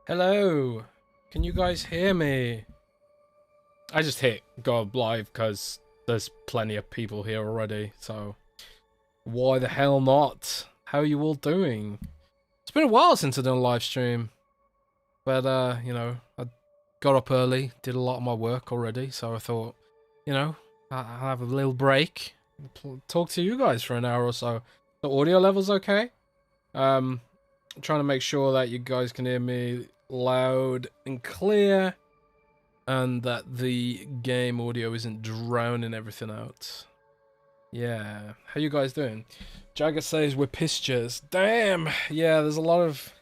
Hello, can you guys hear me? I just hit go live because there's plenty of people here already, so why the hell not? How are you all doing? It's been a while since I've done a live stream, but you know, I got up early, did a lot of my work already, so I thought, you know, I'll have a little break, talk to you guys for an hour or so. The audio level's okay. I'm trying to make sure that you guys can hear me loud and clear, and that the game audio isn't drowning everything out. Yeah, how you guys doing? Jagger says we're pictures. Damn, yeah, there's a lot of...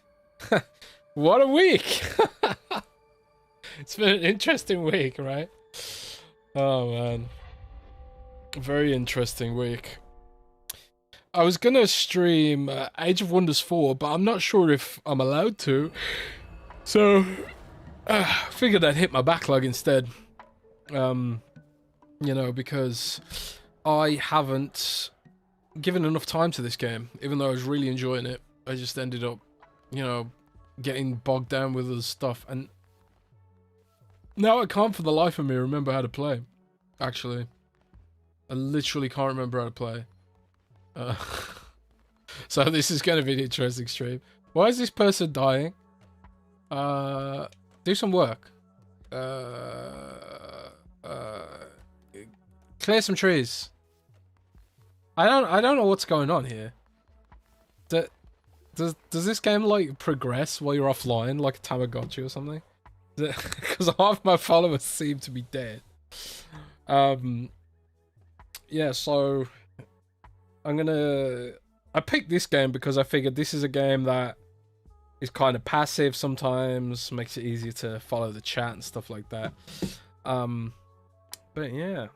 What a week! It's been an interesting week, right? Oh man, very interesting week. I was gonna stream Age of Wonders 4, but I'm not sure if I'm allowed to. So, figured I'd hit my backlog instead. You know, because I haven't given enough time to this game, even though I was really enjoying it. I just ended up, you know, getting bogged down with other stuff, and now I can't for the life of me remember how to play. Actually, I literally can't remember how to play. So this is going to be an interesting stream. Why is this person dying? Do some work. Clear some trees. I don't know what's going on here. Does this game like progress while you're offline, like a Tamagotchi or something? Because half my followers seem to be dead. Yeah, so I picked this game because I figured this is a game that is kind of passive sometimes, makes it easier to follow the chat and stuff like that. But yeah,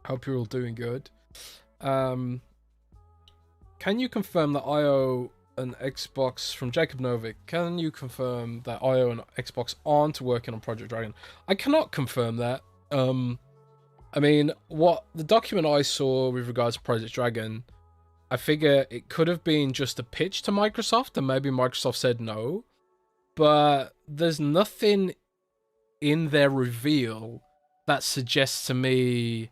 hope you're all doing good. Can you confirm that IO and Xbox, from Jacob Novick, can you confirm that IO and Xbox aren't working on Project Dragon? I cannot confirm that. I mean, what the document I saw with regards to Project Dragon, I figure it could have been just a pitch to Microsoft, and maybe Microsoft said no. But there's nothing in their reveal that suggests to me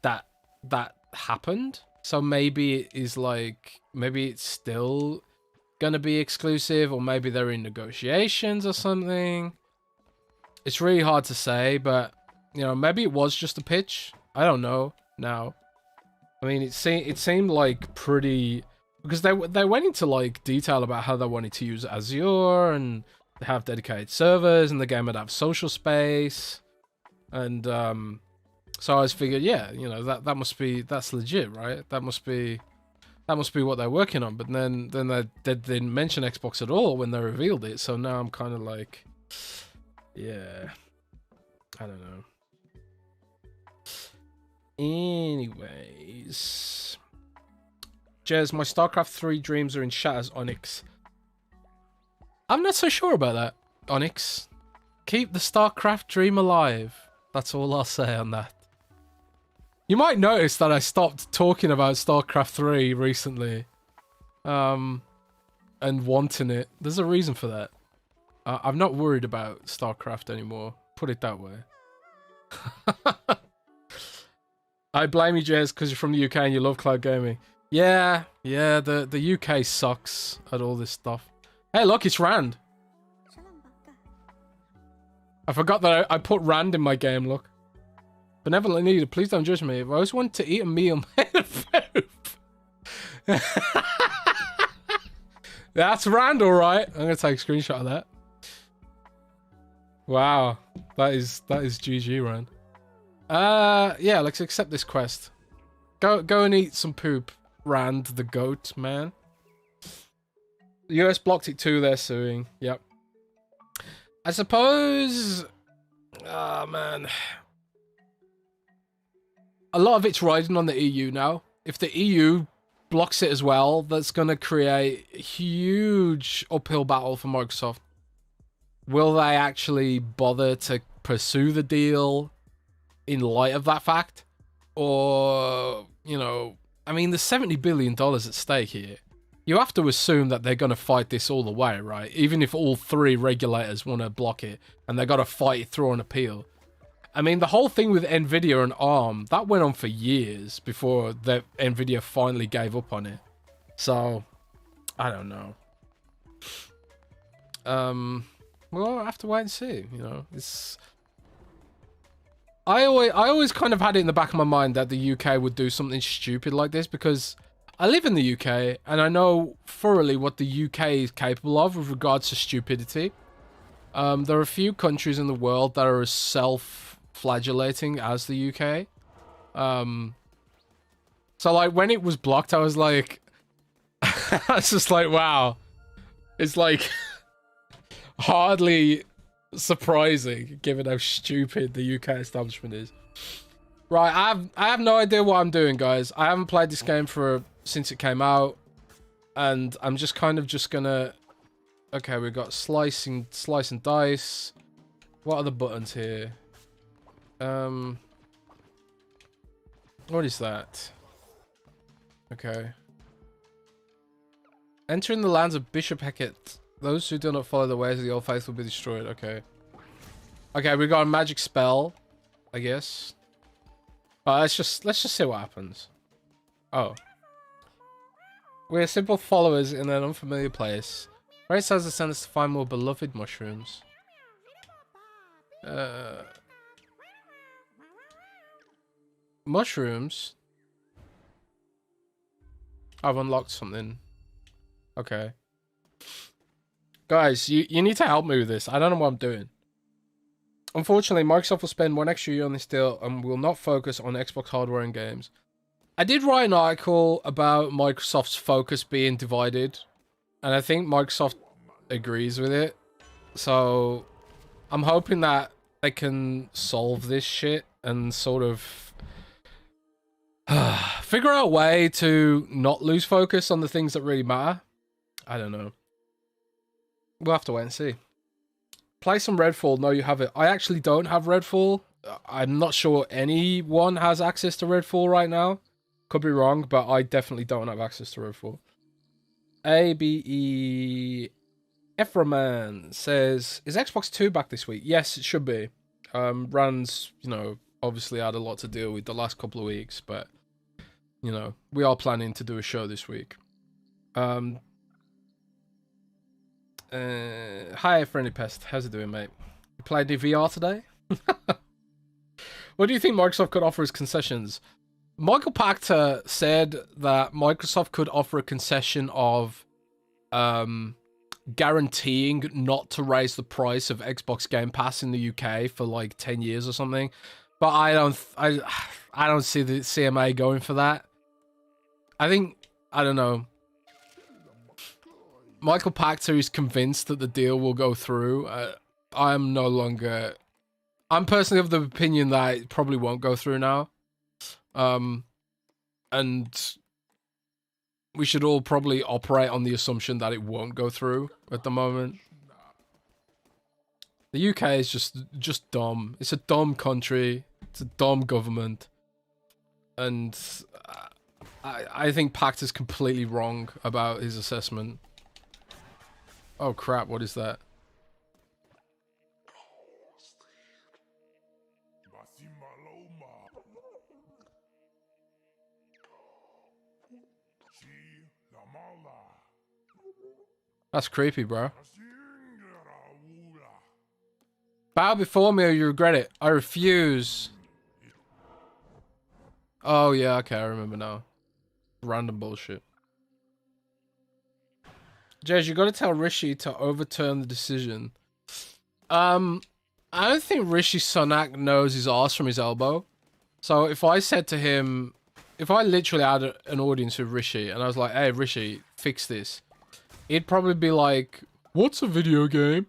that that happened. So maybe it is like, maybe it's still gonna be exclusive, or maybe they're in negotiations or something. It's really hard to say, but you know, maybe it was just a pitch. I don't know now. I mean, it seemed like pretty, because they went into like detail about how they wanted to use Azure, and they have dedicated servers, and the game would have social space, and so I was figured, yeah, you know, that's legit, right? That must be what they're working on. But then they didn't mention Xbox at all when they revealed it. So now I'm kind of like, yeah, I don't know. Anyways, Jez, my StarCraft 3 dreams are in Shatters Onyx. I'm not so sure about that, Onyx. Keep the StarCraft dream alive. That's all I'll say on that. You might notice that I stopped talking about StarCraft 3 recently. And wanting it. There's a reason for that. I'm not worried about StarCraft anymore. Put it that way. I blame you, Jez, because you're from the UK and you love cloud gaming. Yeah, the UK sucks at all this stuff. Hey, look, it's Rand. I forgot that I put Rand in my game, look. Benevolent Leader, please don't judge me. If I always want to eat a meal made of food. That's Rand, alright. I'm going to take a screenshot of that. Wow. That is GG, Rand. Yeah, let's accept this quest. Go and eat some poop, Rand the goat, man. The US blocked it too, they're suing. Yep. I suppose... Oh, man. A lot of it's riding on the EU now. If the EU blocks it as well, that's going to create a huge uphill battle for Microsoft. Will they actually bother to pursue the deal in light of that fact? Or, you know, I mean, there's $70 billion at stake here. You have to assume that they're going to fight this all the way, right? Even if all three regulators want to block it, and they got to fight it through an appeal. I mean, the whole thing with Nvidia and ARM, that went on for years before Nvidia finally gave up on it. So, I don't know. We'll have to wait and see. You know, it's. I always kind of had it in the back of my mind that the UK would do something stupid like this because I live in the UK and I know thoroughly what the UK is capable of with regards to stupidity. There are a few countries in the world that are as self-flagellating as the UK. So like when it was blocked, I was like, I was just like, wow, it's like hardly surprising given how stupid the UK establishment is. Right, I have no idea what I'm doing, guys. I haven't played this game since it came out, and I'm just kind of just gonna. Okay, we've got slice and dice. What are the buttons here? What is that? Okay. Entering the lands of Bishop Hecate. Those who do not follow the ways of the old faith will be destroyed. Okay. Okay, we got a magic spell, I guess. Let's just see what happens. Oh. We're simple followers in an unfamiliar place. Right says to send us to find more beloved mushrooms. Mushrooms? I've unlocked something. Okay. Guys, you need to help me with this. I don't know what I'm doing. Unfortunately, Microsoft will spend one extra year on this deal and will not focus on Xbox hardware and games. I did write an article about Microsoft's focus being divided, and I think Microsoft agrees with it. So I'm hoping that they can solve this shit and sort of figure out a way to not lose focus on the things that really matter. I don't know. We'll have to wait and see. Play some Redfall. No, you have it. I actually don't have Redfall. I'm not sure anyone has access to Redfall right now. Could be wrong, but I definitely don't have access to Redfall. ABE Eframan says, is Xbox 2 back this week? Yes, it should be. Rand's, you know, obviously had a lot to deal with the last couple of weeks, but, you know, we are planning to do a show this week. Hi, Friendly Pest. How's it doing, mate? You played the VR today? What do you think Microsoft could offer as concessions? Michael Pachter said that Microsoft could offer a concession of guaranteeing not to raise the price of Xbox Game Pass in the UK for like 10 years or something. But I don't see the CMA going for that. I don't know. Michael Pachter is convinced that the deal will go through. I'm personally of the opinion that it probably won't go through now. And we should all probably operate on the assumption that it won't go through at the moment. The UK is just dumb. It's a dumb country. It's a dumb government. And I think Pachter's completely wrong about his assessment. Oh crap, what is that? That's creepy, bro. Bow before me or you regret it. I refuse. Oh yeah, okay, I remember now. Random bullshit. Jez, you gotta tell Rishi to overturn the decision. I don't think Rishi Sunak knows his arse from his elbow. So if I said to him, if I literally had an audience with Rishi and I was like, hey Rishi, fix this. He'd probably be like, what's a video game?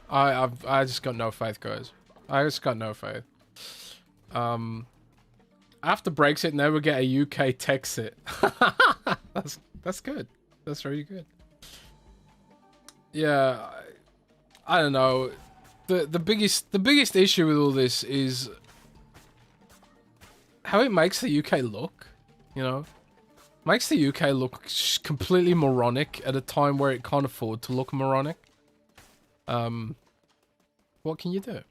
I just got no faith, guys. I just got no faith. After Brexit, now we get a UK Texit. That's good. That's really good. Yeah, I don't know. The biggest issue with all this is how it makes the UK look. You know, makes the UK look completely moronic at a time where it can't afford to look moronic. What can you do?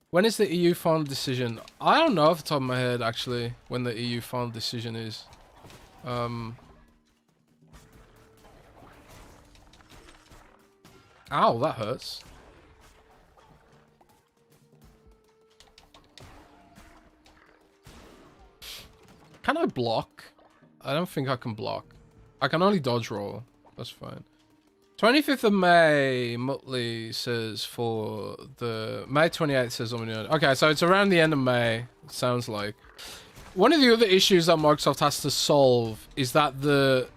When is the EU final decision? I don't know off the top of my head, actually, when the EU final decision is. Ow, that hurts. Can I block? I don't think I can block. I can only dodge roll. That's fine. 25th of May, Muttley says for the... May 28th says... Okay, so it's around the end of May, it sounds like. One of the other issues that Microsoft has to solve is that the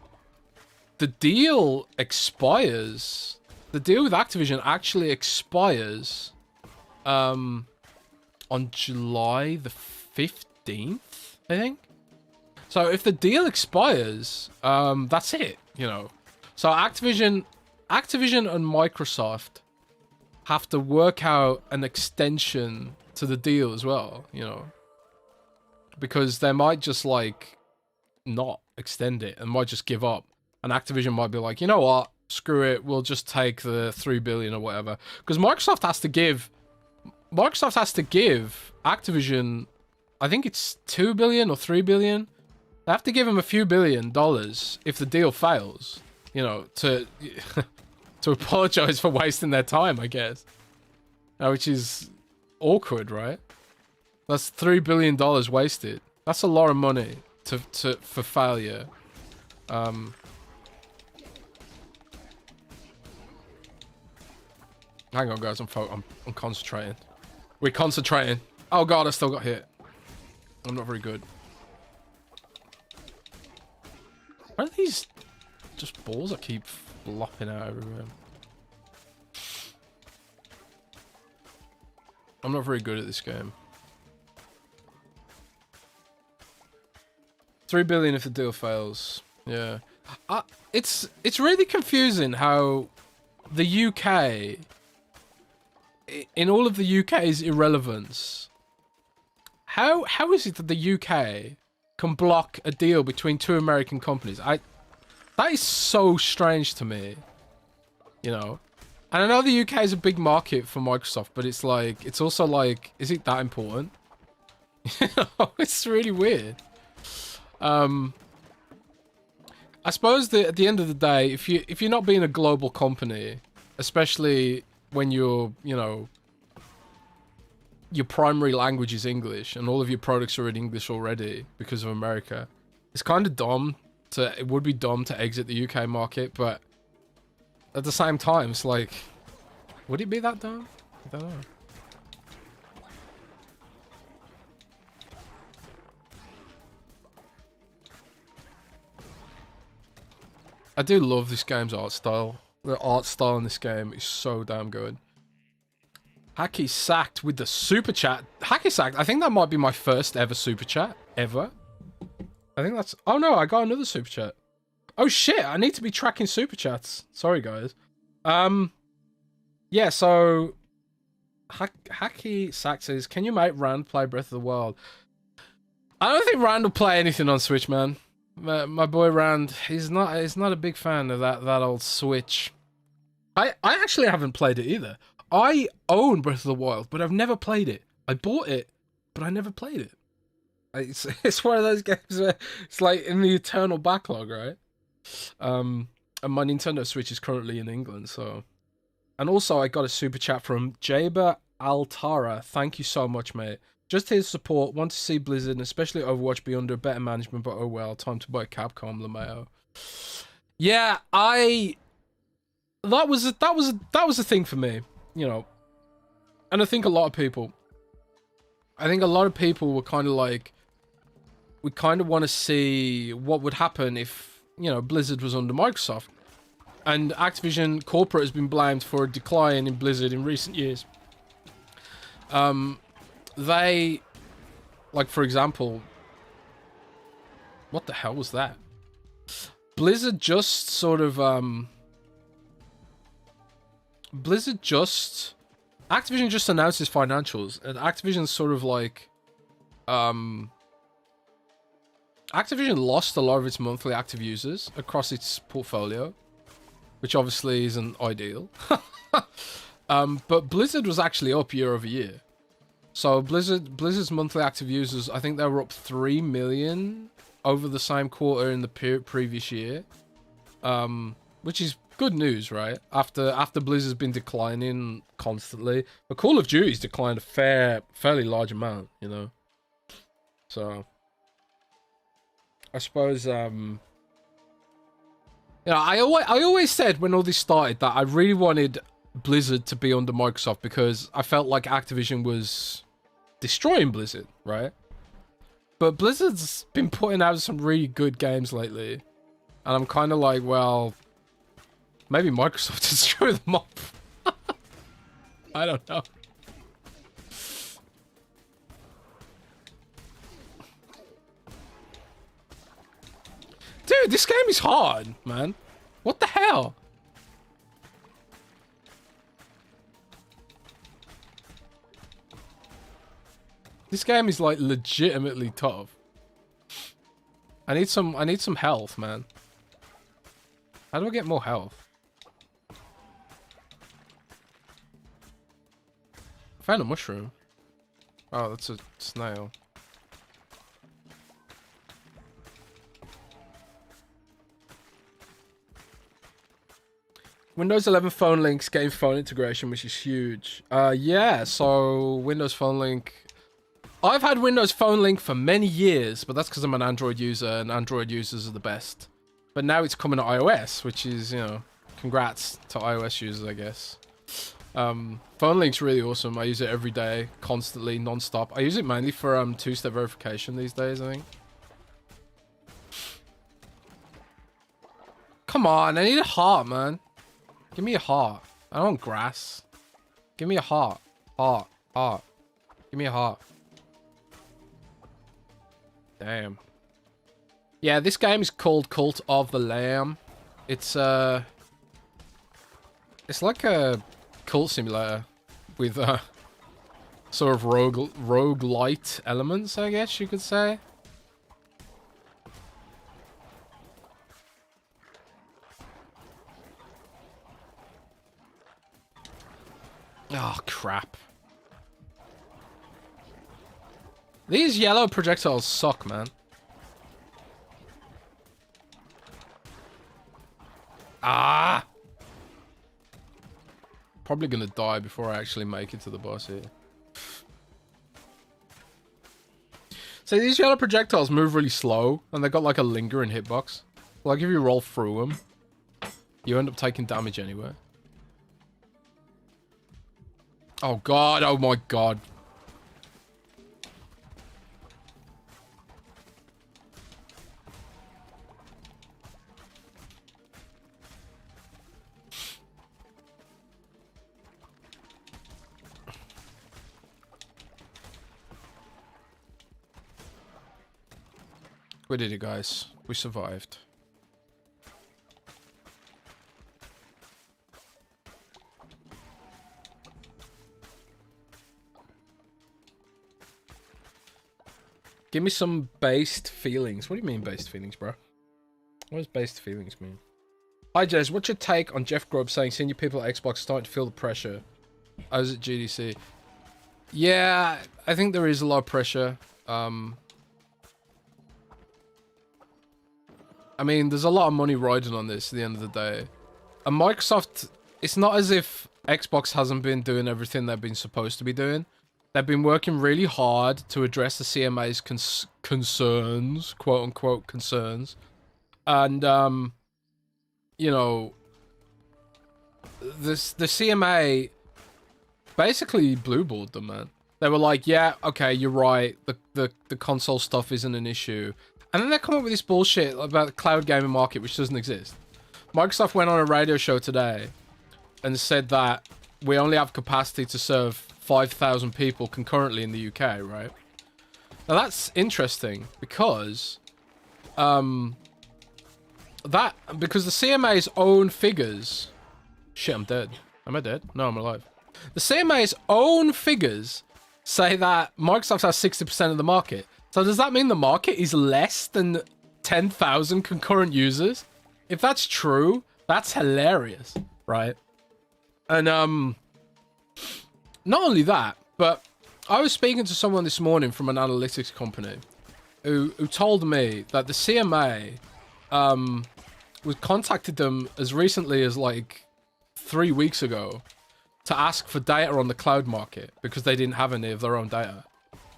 deal expires. The deal with Activision actually expires on July the 15th, I think. So if the deal expires, that's it, you know. So Activision and Microsoft have to work out an extension to the deal as well, you know. Because they might just, like, not extend it and might just give up. And Activision might be like, you know what? Screw it. We'll just take the 3 billion or whatever. Because Microsoft has to give Activision, I think it's 2 billion or 3 billion. They have to give them a few $1 billion if the deal fails, you know, to apologize for wasting their time, I guess. Which is awkward, right? That's $3 billion wasted. That's a lot of money for failure. Hang on, guys. I'm concentrating. We're concentrating. Oh god, I still got hit. I'm not very good. Why are these just balls that keep flopping out everywhere? I'm not very good at this game. 3 billion if the deal fails. Yeah. It's really confusing how the UK, in all of the UK's irrelevance, how is it that the UK can block a deal between two American companies? That is so strange to me, you know. And I know the UK is a big market for Microsoft, but it's like, it's also like, is it that important? You know, it's really weird. I suppose at the end of the day, if you're not being a global company, especially when you're, you know, your primary language is English and all of your products are in English already because of America, it's kind of dumb it would be dumb to exit the UK market, but at the same time, it's like, would it be that dumb? I don't know. I do love this game's art style. The art style in this game is so damn good. Hacky sacked with the super chat. Hacky sacked. I think that might be my first ever super chat ever. I think that's. Oh no, I got another super chat. Oh shit! I need to be tracking super chats. Sorry guys. Yeah. So Hacky sacked says, "Can you make Rand play Breath of the Wild?" I don't think Rand will play anything on Switch, man. My boy Rand, he's not a big fan of that old Switch. I actually haven't played it either. I own Breath of the Wild, but I've never played it. I bought it, but I never played it. It's one of those games where it's like in the eternal backlog, right? And my Nintendo Switch is currently in England, so. And also, I got a super chat from Jaber Altara. Thank you so much, mate. Just his support. Want to see Blizzard, and especially Overwatch, be under better management. But oh well, time to buy Capcom, LeMayo. Yeah, that was a thing for me, you know. And I think a lot of people were kind of like, we kind of want to see what would happen if, you know, Blizzard was under Microsoft. And Activision corporate has been blamed for a decline in Blizzard in recent years. They, like, for example, what the hell was that? Blizzard just sort of, Activision just announced its financials, and Activision's sort of like, Activision lost a lot of its monthly active users across its portfolio, which obviously isn't ideal. But Blizzard was actually up year over year. So Blizzard's monthly active users, I think they were up 3 million over the same quarter in the previous year, which is good news, right? After Blizzard's been declining constantly, but Call of Duty's declined a fairly large amount, you know. So I suppose you know, I always said when all this started that I really wanted Blizzard to be under Microsoft because I felt like Activision was destroying Blizzard, right? But Blizzard's been putting out some really good games lately, and I'm kind of like, well, maybe Microsoft to screw them up. I don't know. Dude, this game is hard, man. What the hell? This game is like legitimately tough. I need some health, man. How do I get more health? I found a mushroom. Oh, that's a snail. Windows 11 phone links getting phone integration, which is huge. Yeah, so Windows Phone Link. I've had Windows Phone Link for many years, but that's because I'm an Android user, and Android users are the best. But now it's coming to iOS, which is, you know, congrats to iOS users, I guess. Phone Link's really awesome. I use it every day, constantly, non-stop. I use it mainly for two-step verification these days, I think. Come on, I need a heart, man. Give me a heart. I don't want grass. Give me a heart. Heart. Heart. Give me a heart. Damn. Yeah, this game is called Cult of the Lamb. It's like a cult simulator with sort of roguelite elements, I guess you could say. Oh, crap. These yellow projectiles suck, man. Ah! Probably gonna die before I actually make it to the boss here. So these yellow projectiles move really slow, and they got like a lingering hitbox. Like if you roll through them, you end up taking damage anyway. Oh god, oh my god. We did it, guys. We survived. Give me some based feelings. What do you mean based feelings, bro? What does based feelings mean? Hi, Jez. What's your take on Jeff Grubb saying senior people at Xbox starting to feel the pressure? I was at GDC. Yeah, I think there is a lot of pressure. I mean, there's a lot of money riding on this at the end of the day. And Microsoft, it's not as if Xbox hasn't been doing everything they've been supposed to be doing. They've been working really hard to address the CMA's concerns, quote-unquote concerns. And, you know, the CMA basically blueballed them, man. They were like, yeah, okay, you're right. The console stuff isn't an issue. And then they come up with this bullshit about the cloud gaming market, which doesn't exist. Microsoft went on a radio show today and said that we only have capacity to serve 5,000 people concurrently in the UK, right? Now that's interesting because because the CMA's own figures... Shit, I'm dead. Am I dead? No, I'm alive. The CMA's own figures say that Microsoft has 60% of the market. So does that mean the market is less than 10,000 concurrent users? If that's true, that's hilarious, right? And not only that, but I was speaking to someone this morning from an analytics company who told me that the CMA was contacted them as recently as like 3 weeks ago to ask for data on the cloud market because they didn't have any of their own data,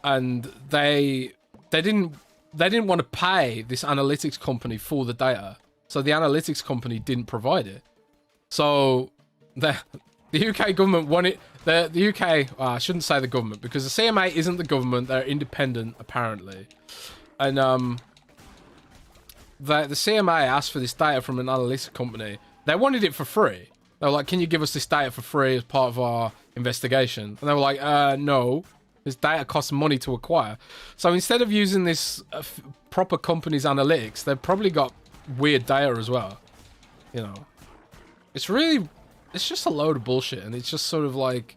and they didn't want to pay this analytics company for the data, so the analytics company didn't provide it. So the UK government wanted the UK. I shouldn't say the government because the CMA isn't the government; they're independent apparently, and the CMA asked for this data from an analytics company. They wanted it for free. They were like, "Can you give us this data for free as part of our investigation?" And they were like, "No, this data costs money to acquire." So instead of using this proper company's analytics, they've probably got weird data as well. You know, it's just a load of bullshit, and it's just sort of like,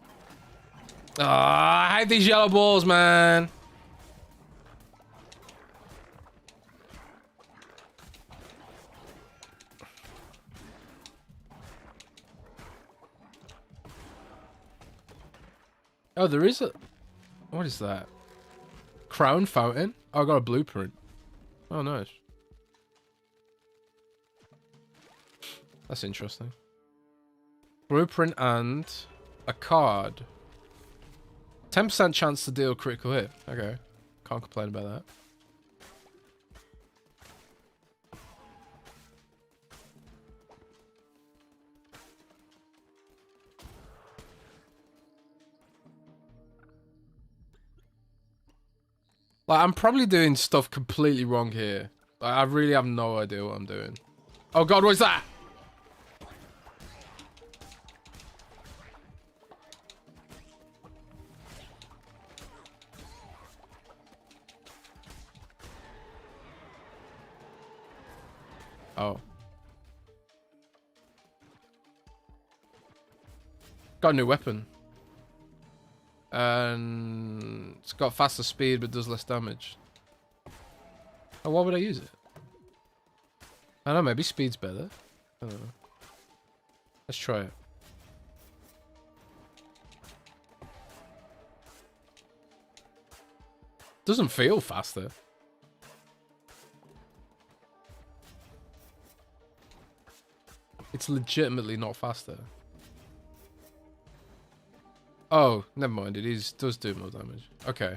I hate these yellow balls, man. Oh, there is a... What is that? Crown fountain? Oh, I got a blueprint. Oh, nice. That's interesting. Blueprint and a card. 10% chance to deal critical hit. Okay. Can't complain about that. Like, I'm probably doing stuff completely wrong here. Like, I really have no idea what I'm doing. Oh god, what's that? Oh. Got a new weapon. And it's got faster speed but does less damage. Oh, why would I use it? I don't know, maybe speed's better. I don't know. Let's try it. Doesn't feel faster. It's legitimately not faster. Oh, never mind. It does do more damage. Okay.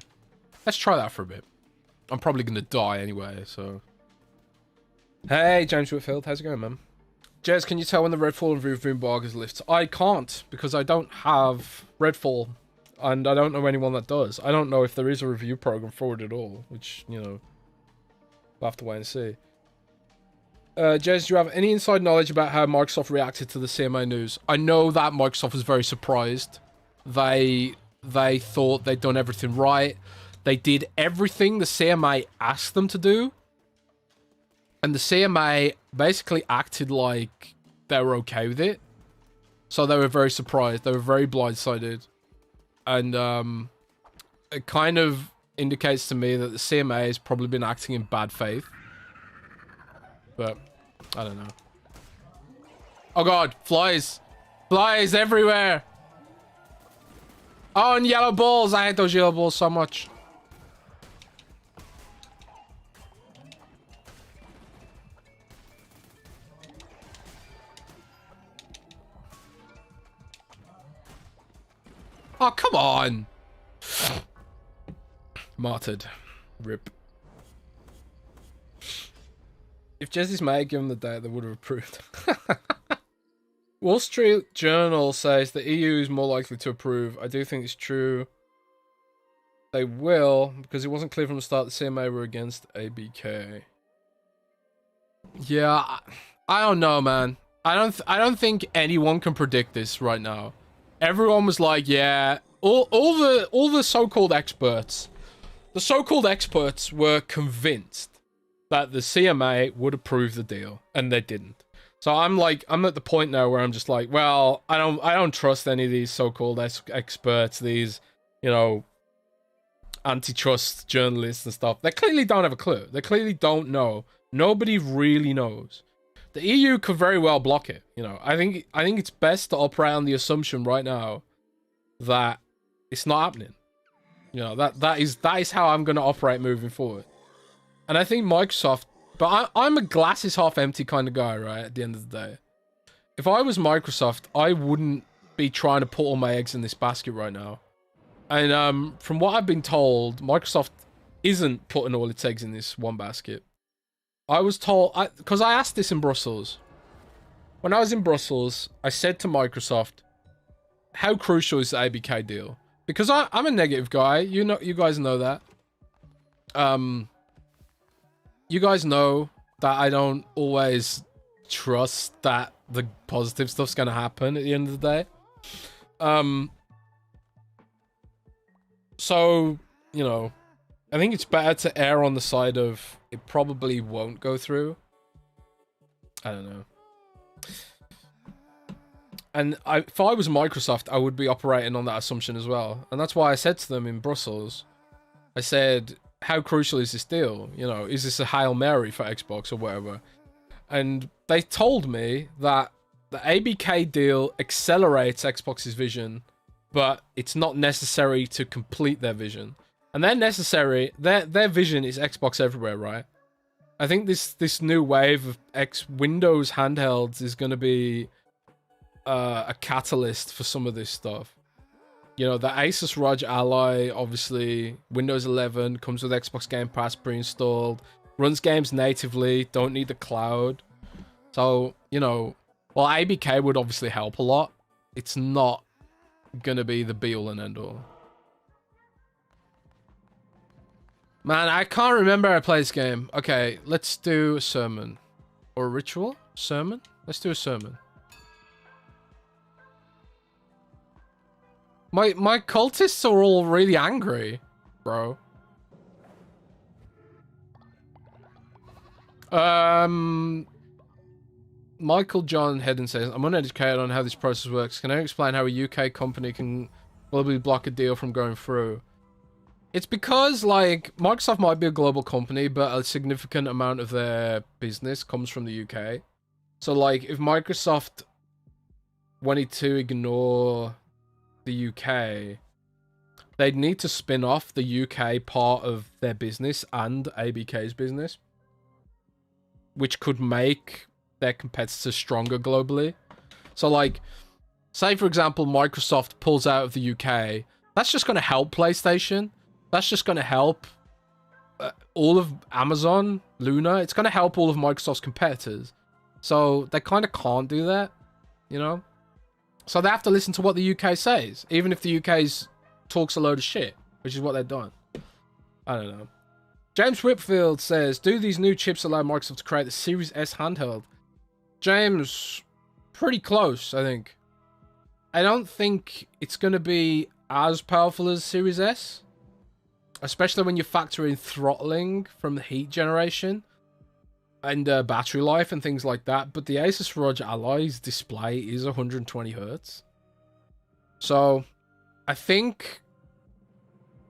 Let's try that for a bit. I'm probably going to die anyway, so... Hey, James Whitfield. How's it going, man? Jez, can you tell when the Redfall and Vroom Bar is lifts? I can't, because I don't have Redfall. And I don't know anyone that does. I don't know if there is a review program for it at all. Which, you know... We'll have to wait and see. Jez, do you have any inside knowledge about how Microsoft reacted to the CMA news? I know that Microsoft was very surprised. They thought they'd done everything right. They did everything the CMA asked them to do. And the CMA basically acted like they were okay with it. So they were very surprised. They were very blindsided. And it kind of indicates to me that the CMA has probably been acting in bad faith. But I don't know. Oh god, flies. Flies everywhere. Oh, and yellow balls. I hate those yellow balls so much. Oh, come on. Martyred. Rip. If Jesse's mate given the date, they would have approved. Wall Street Journal says the EU is more likely to approve. I do think it's true. They will, because it wasn't clear from the start the CMA were against ABK. Yeah, I don't know, man. I don't think anyone can predict this right now. Everyone was like, yeah, all the so-called experts. The so-called experts were convinced that the CMA would approve the deal, and they didn't. So I'm at the point now where I'm just like, well, I don't trust any of these so-called experts, these, you know, antitrust journalists and stuff. They clearly don't have a clue. They clearly don't know. Nobody really knows. The EU could very well block it. You know, I think it's best to operate on the assumption right now that it's not happening. You know, that is how I'm going to operate moving forward. And I think Microsoft But I'm a glass is half empty kind of guy, right? At the end of the day. If I was Microsoft, I wouldn't be trying to put all my eggs in this basket right now. And from what I've been told, Microsoft isn't putting all its eggs in this one basket. I was told, because I asked this in Brussels. When I was in Brussels, I said to Microsoft, how crucial is the ABK deal? Because I'm a negative guy. You guys know that. You guys know that I don't always trust that the positive stuff's gonna happen at the end of the day. So, you know, I think it's better to err on the side of it probably won't go through. I don't know. And if I was Microsoft, I would be operating on that assumption as well. And that's why I said to them in Brussels, I said, how crucial is this deal? You know, is this a Hail Mary for Xbox or whatever? And they told me that the ABK deal accelerates Xbox's vision, but it's not necessary to complete their vision. And they're necessary. Their vision is Xbox everywhere, right? I think this new wave of Windows handhelds is going to be a catalyst for some of this stuff. You know, the Asus ROG Ally, obviously, Windows 11, comes with Xbox Game Pass pre-installed, runs games natively, don't need the cloud. So, you know, while ABK would obviously help a lot, it's not gonna be the be-all and end-all. Man, I can't remember how to play this game. Okay, let's do a sermon. Or a ritual? Sermon? Let's do a sermon. My cultists are all really angry, bro. Michael John Hedden says, I'm uneducated on how this process works. Can I explain how a UK company can globally block a deal from going through? It's because, like, Microsoft might be a global company, but a significant amount of their business comes from the UK. So, like, if Microsoft wanted to ignore the UK, they'd need to spin off the UK part of their business and ABK's business, which could make their competitors stronger globally. So, like, say, for example, Microsoft pulls out of the UK, that's just going to help PlayStation. That's just going to help all of Amazon, Luna. It's going to help all of Microsoft's competitors. So they kind of can't do that, you know? So they have to listen to what the UK says, even if the UK's talks a load of shit, which is what they've done. I don't know. James Whitfield says, do these new chips allow Microsoft to create the Series S handheld? James, pretty close, I think. I don't think it's going to be as powerful as Series S. Especially when you factor in throttling from the heat generation and battery life and things like that. But the Asus ROG Ally's display is 120 Hz. So I think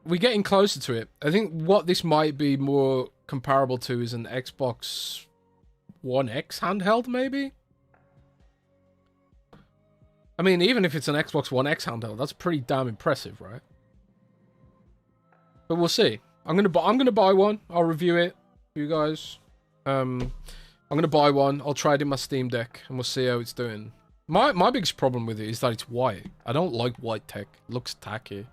we're getting closer to it. I think what this might be more comparable to is an Xbox One X handheld, maybe? I mean, even if it's an Xbox One X handheld, that's pretty damn impressive, right? But we'll see. I'm gonna buy one. I'll review it for you guys. I'm gonna buy one. I'll try it in my Steam Deck, and we'll see how it's doing. My biggest problem with it is that it's white. I don't like white tech. It looks tacky.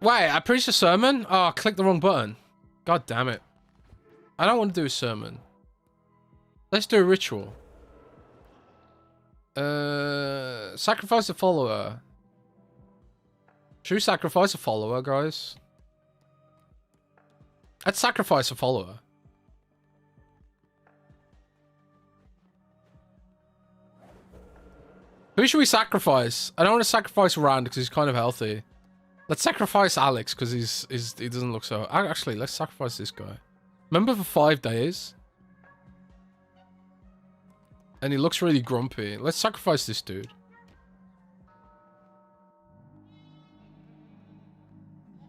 Wait, I preached a sermon? Oh, I clicked the wrong button. God damn it. I don't want to do a sermon. Let's do a ritual. Sacrifice a follower. Should we sacrifice a follower, guys? Let's sacrifice a follower. Who should we sacrifice? I don't want to sacrifice Rand because he's kind of healthy. Let's sacrifice Alex because he doesn't look so... Actually, let's sacrifice this guy. Remember for 5 days? And he looks really grumpy. Let's sacrifice this dude.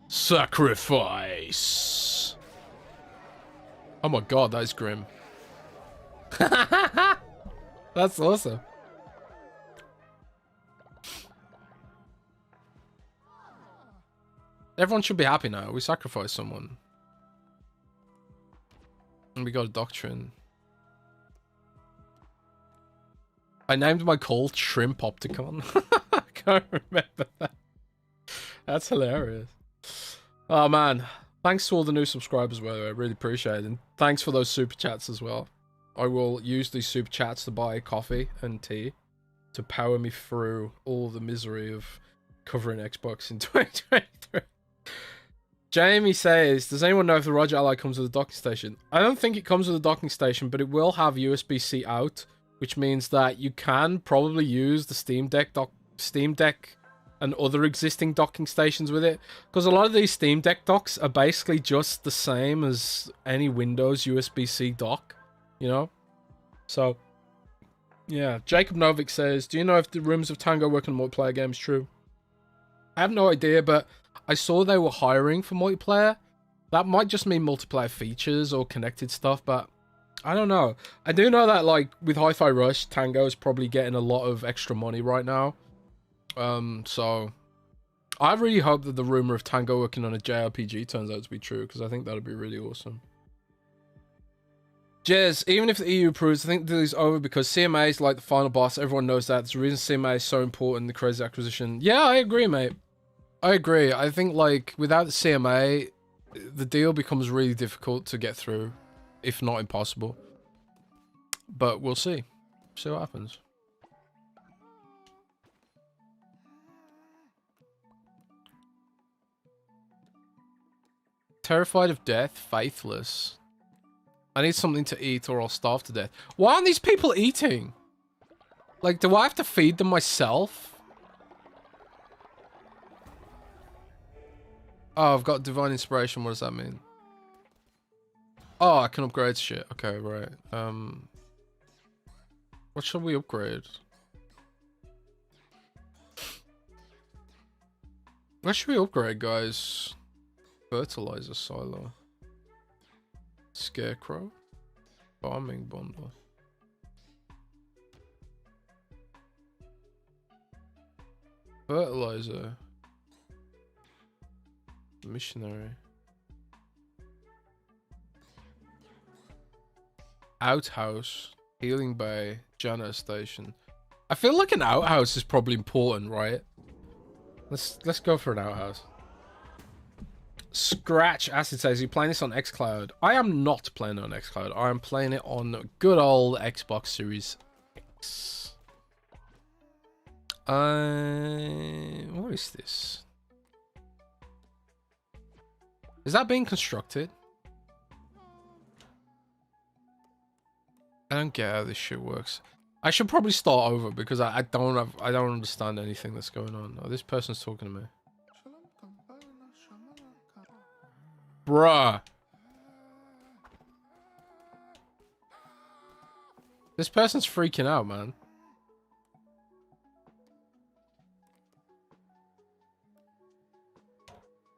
Sacrifice. Oh my god, that is grim. That's awesome. Everyone should be happy now. We sacrificed someone. And we got a doctrine. I named my cult Shrimp Opticon. I can't remember that. That's hilarious. Oh man. Thanks to all the new subscribers, by the way. I really appreciate it. And thanks for those super chats as well. I will use these super chats to buy coffee and tea to power me through all the misery of covering Xbox in 2023. Jamie says, does anyone know if the Roger Ally comes with a docking station? I don't think it comes with a docking station, but it will have USB-C out, which means that you can probably use the Steam Deck and other existing docking stations with it. Because a lot of these Steam Deck docks are basically just the same as any Windows USB-C dock, you know? So, yeah. Jacob Novik says, do you know if the rumors of Tango work on multiplayer games true? I have no idea, but I saw they were hiring for multiplayer. That might just mean multiplayer features or connected stuff, but I don't know. I do know that, like, with Hi-Fi Rush, Tango is probably getting a lot of extra money right now. So I really hope that the rumor of Tango working on a JRPG turns out to be true, because I think that'd be really awesome. Jez, even if the EU approves, I think the deal is over because CMA is like the final boss. Everyone knows that. It's the reason CMA is so important in the crazy acquisition. Yeah, I agree, mate. I agree. I think, like, without the CMA, the deal becomes really difficult to get through, if not impossible. But we'll see. See what happens. Terrified of death, faithless. I need something to eat or I'll starve to death. Why aren't these people eating? Like, do I have to feed them myself? Oh, I've got divine inspiration. What does that mean? Oh, I can upgrade shit. Okay, right. What should we upgrade? What should we upgrade, guys? Fertilizer silo. Scarecrow. Farming bundle. Fertilizer. Missionary. Outhouse. Healing bay. Janitor station. I feel like an outhouse is probably important, right? Let's go for an outhouse. Scratch Acid says, you playing this on xCloud? I am not playing it on xCloud. I am playing it on good old Xbox Series X. What is this? Is that being constructed? I don't get how this shit works. I should probably start over because I don't understand anything that's going on. Oh, this person's talking to me. Bruh. This person's freaking out, man.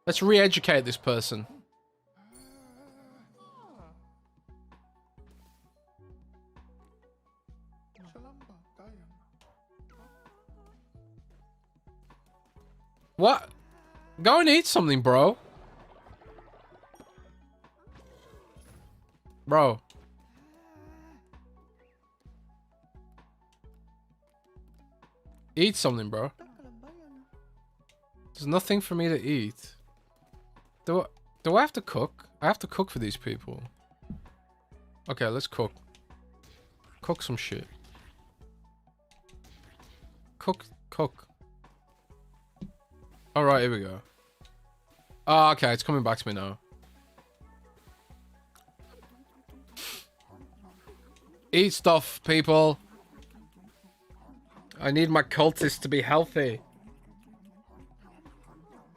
Let's re-educate this person. What? Go and eat something, bro. Bro. Eat something, bro. There's nothing for me to eat. Do I have to cook? I have to cook for these people. Okay, let's cook. Cook some shit. Cook. Alright, here we go. Oh, okay, it's coming back to me now. Eat stuff, people. I need my cultists to be healthy.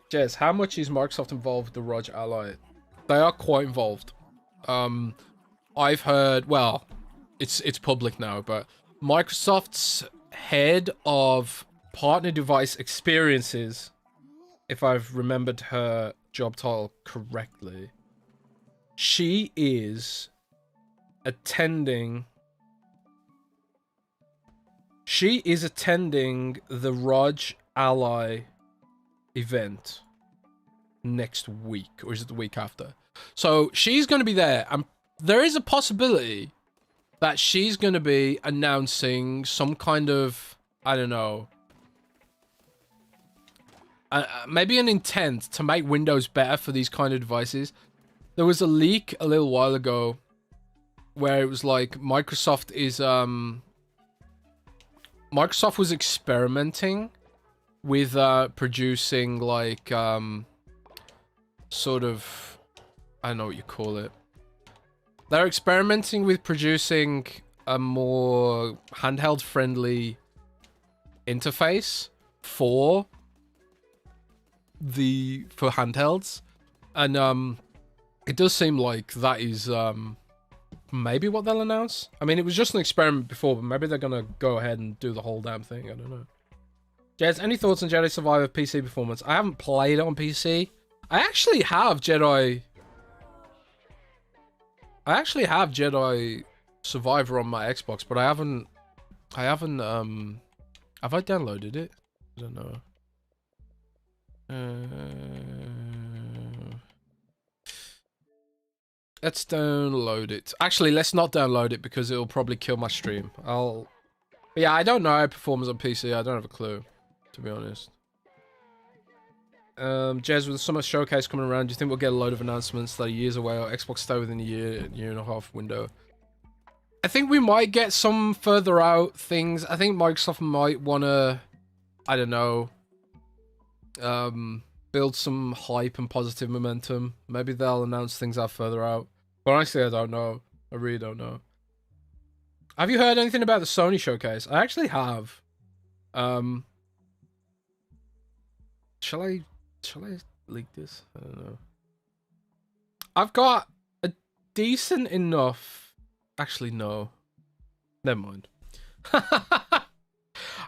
Jez, how much is Microsoft involved with the ROG Ally? They are quite involved. I've heard, well, it's public now, but Microsoft's head of partner device experiences, if I've remembered her job title correctly, she is attending the ROG Ally event next week, or is it the week after? So she's going to be there. there is a possibility that she's going to be announcing some kind of, I don't know, maybe an intent to make Windows better for these kind of devices. There was a leak a little while ago where it was like Microsoft was experimenting with producing like sort of, I don't know what you call it. They're experimenting with producing a more handheld friendly interface for handhelds, and it does seem like that is maybe what they'll announce. I mean, it was just an experiment before, but maybe they're gonna go ahead and do the whole damn thing. I don't know. Jez, any thoughts on Jedi Survivor PC performance? I haven't played it on PC. I actually have Jedi Survivor on my Xbox, but I haven't have I downloaded it? I don't know. Let's download it. Actually, let's not download it because it'll probably kill my stream. Yeah, I don't know how it performs on PC. I don't have a clue, to be honest. Jez, with the summer showcase coming around, do you think we'll get a load of announcements that are years away, or Xbox stay within a year and a half window? I think we might get some further out things. I think Microsoft might want to, I don't know, build some hype and positive momentum. Maybe they'll announce things out further out. But honestly, I don't know. I really don't know. Have you heard anything about the Sony showcase? I actually have. Shall I leak this? I don't know. I've got a decent enough... Actually, no. Never mind.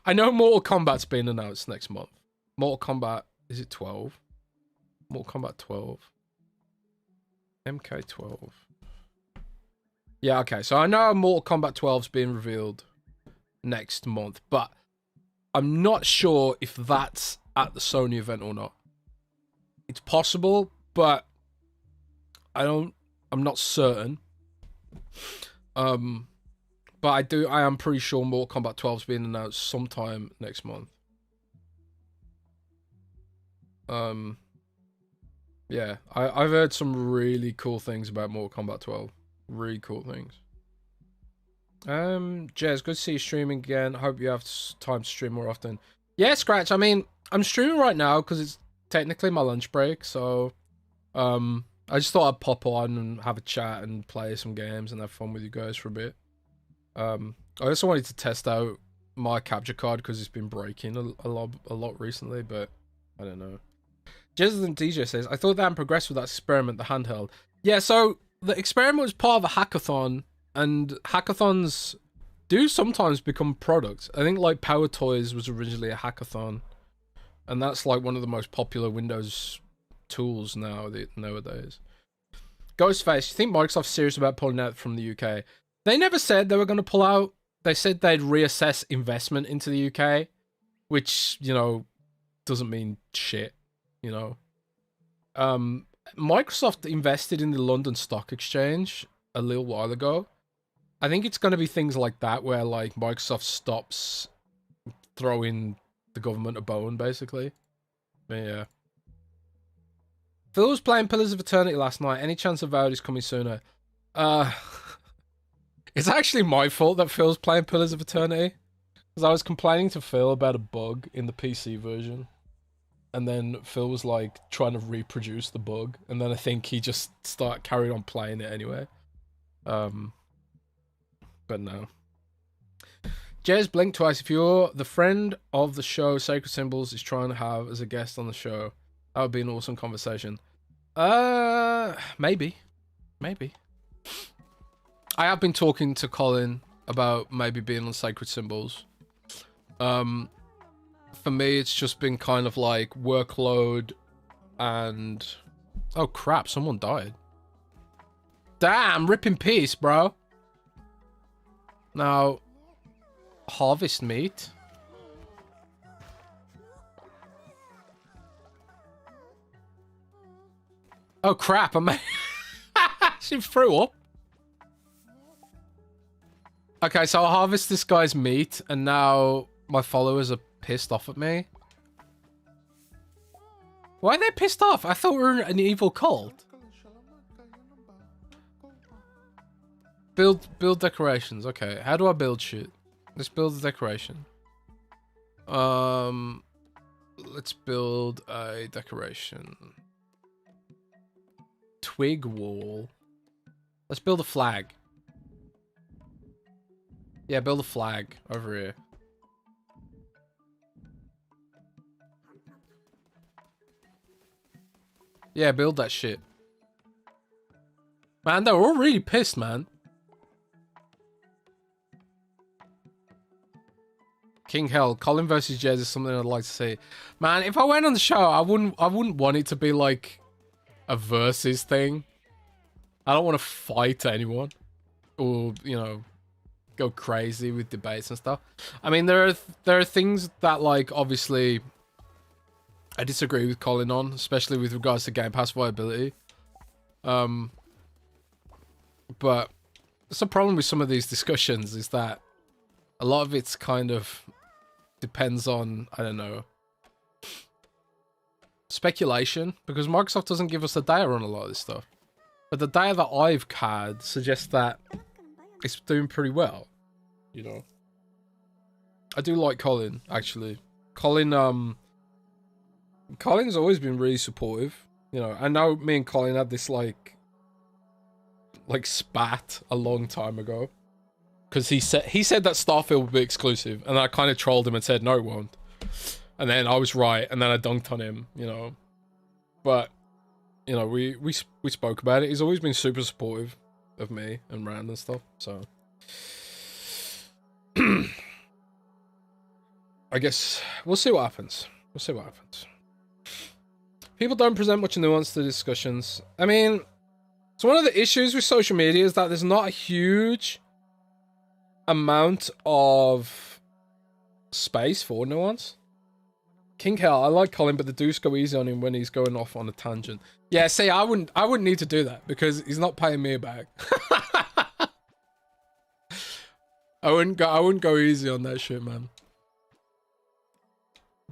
I know Mortal Kombat's being announced next month. Mortal Kombat... Is it 12? Mortal Kombat 12. MK12. Yeah, okay. So I know Mortal Kombat 12's being revealed next month, but I'm not sure if that's at the Sony event or not. It's possible, but I'm not certain. But I am pretty sure Mortal Kombat 12's being announced sometime next month. Yeah, I've heard some really cool things about Mortal Kombat 12. Really cool things. Jez, good to see you streaming again. Hope you have time to stream more often. Yeah, Scratch, I mean, I'm streaming right now because it's technically my lunch break, so I just thought I'd pop on and have a chat and play some games and have fun with you guys for a bit. I also wanted to test out my capture card because it's been breaking a lot recently, but I don't know. Jesuit DJ says, I thought they hadn't progressed with that experiment, the handheld. Yeah, so the experiment was part of a hackathon, and hackathons do sometimes become products. I think like Power Toys was originally a hackathon, and that's like one of the most popular Windows tools nowadays. Ghostface, you think Microsoft's serious about pulling out from the UK? They never said they were going to pull out. They said they'd reassess investment into the UK, which, you know, doesn't mean shit, you know. Microsoft invested in the London Stock Exchange a little while ago. I think it's going to be things like that where, like, Microsoft stops throwing the government a bone, basically. But, yeah. Phil was playing Pillars of Eternity last night. Any chance of VOD is coming sooner? It's actually my fault that Phil's playing Pillars of Eternity. Because I was complaining to Phil about a bug in the PC version. And then Phil was like trying to reproduce the bug. And then I think he just carried on playing it anyway. But no. Jez, blink twice. If you're the friend of the show Sacred Symbols is trying to have as a guest on the show, that would be an awesome conversation. Maybe. I have been talking to Colin about maybe being on Sacred Symbols. For me, it's just been kind of like workload and... Oh crap, someone died. Damn, rip in peace, bro. Now, harvest meat. Oh crap, she threw up. Okay, so I harvest this guy's meat, and now my followers are pissed off at me. Why are they pissed off? I thought we were an evil cult. Build decorations. Okay, how do I build shit? Let's build a decoration. Let's build a decoration. Twig wall. Let's build a flag. Yeah, build a flag over here. Yeah, build that shit. Man, they're all really pissed, man. King Hell, Colin versus Jez is something I'd like to see. Man, if I went on the show, I wouldn't want it to be like a versus thing. I don't want to fight anyone or, you know, go crazy with debates and stuff. I mean, there are things that, like, obviously I disagree with Colin on, especially with regards to Game Pass viability. But it's a problem with some of these discussions is that a lot of it's kind of depends on, I don't know, speculation, because Microsoft doesn't give us the data on a lot of this stuff. But the data that I've had suggests that it's doing pretty well, you know. I do like Colin, actually. Colin's always been really supportive, you know. I know me and Colin had this like spat a long time ago. Because he said that Starfield would be exclusive, and I kind of trolled him and said, no, it won't. And then I was right, and then I dunked on him, you know. But, you know, we spoke about it. He's always been super supportive of me and Rand and stuff, so. I guess we'll see what happens. We'll see what happens. People don't present much nuance to discussions. I mean, so one of the issues with social media is that there's not a huge amount of space for nuance. King Hell, I like Colin, but the Deuce go easy on him when he's going off on a tangent. Yeah, see, I wouldn't need to do that because he's not paying me back. I wouldn't go easy on that shit, man.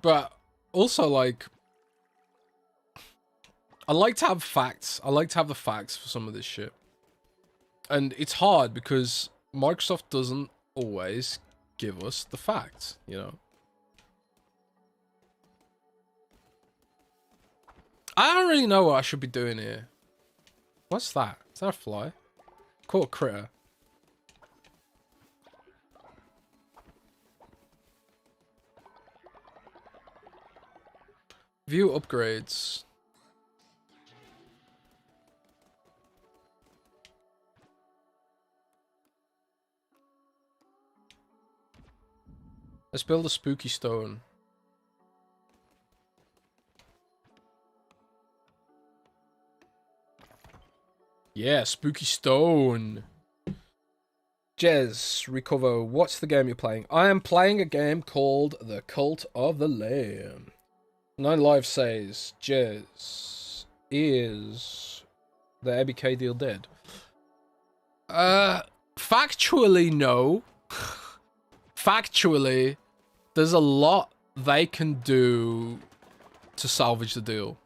But also, like, I like to have facts. I like to have the facts for some of this shit. And it's hard because Microsoft doesn't always give us the facts, you know. I don't really know what I should be doing here. What's that? Is that a fly? Caught a critter. View upgrades. Let's build a spooky stone. Yeah, spooky stone. Jez, recover. What's the game you're playing? I am playing a game called The Cult of the Lamb. 9Live says, Jez, is the ABK deal dead? Factually, no. Factually, there's a lot they can do to salvage the deal.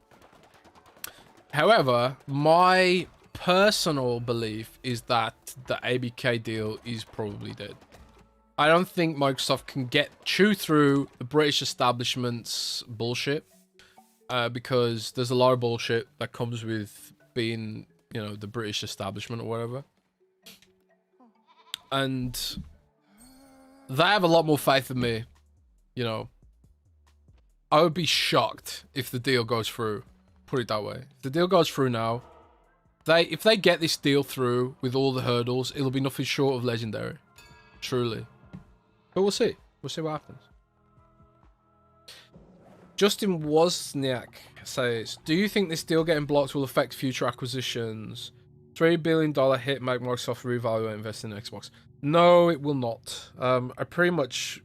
However, my personal belief is that the ABK deal is probably dead. I don't think Microsoft can chew through the British establishment's bullshit, because there's a lot of bullshit that comes with being, you know, the British establishment or whatever. And they have a lot more faith in me, you know. I would be shocked if the deal goes through. Put it that way. If the deal goes through now, if they get this deal through with all the hurdles, it'll be nothing short of legendary. Truly. But we'll see. We'll see what happens. Justin Wozniak says, do you think this deal getting blocked will affect future acquisitions? $3 billion hit make Microsoft reevaluate investing in Xbox? No, it will not. I pretty much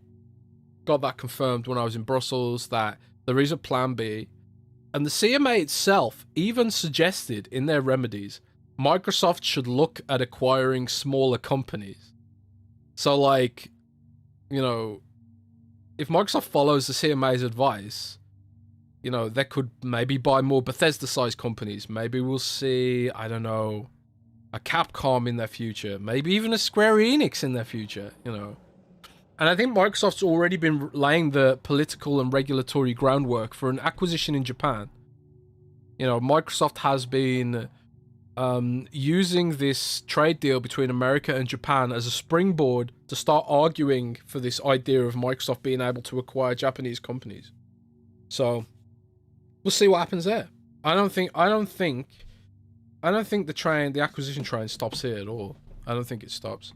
got that confirmed when I was in Brussels, that there is a plan B. And the CMA itself even suggested in their remedies, Microsoft should look at acquiring smaller companies. So, like, you know, if Microsoft follows the CMA's advice, you know, they could maybe buy more Bethesda-sized companies. Maybe we'll see, I don't know, a Capcom in their future. Maybe even a Square Enix in their future, you know. And I think Microsoft's already been laying the political and regulatory groundwork for an acquisition in Japan. You know, Microsoft has been using this trade deal between America and Japan as a springboard to start arguing for this idea of Microsoft being able to acquire Japanese companies. So we'll see what happens there. I don't think the acquisition train stops here at all. I don't think it stops.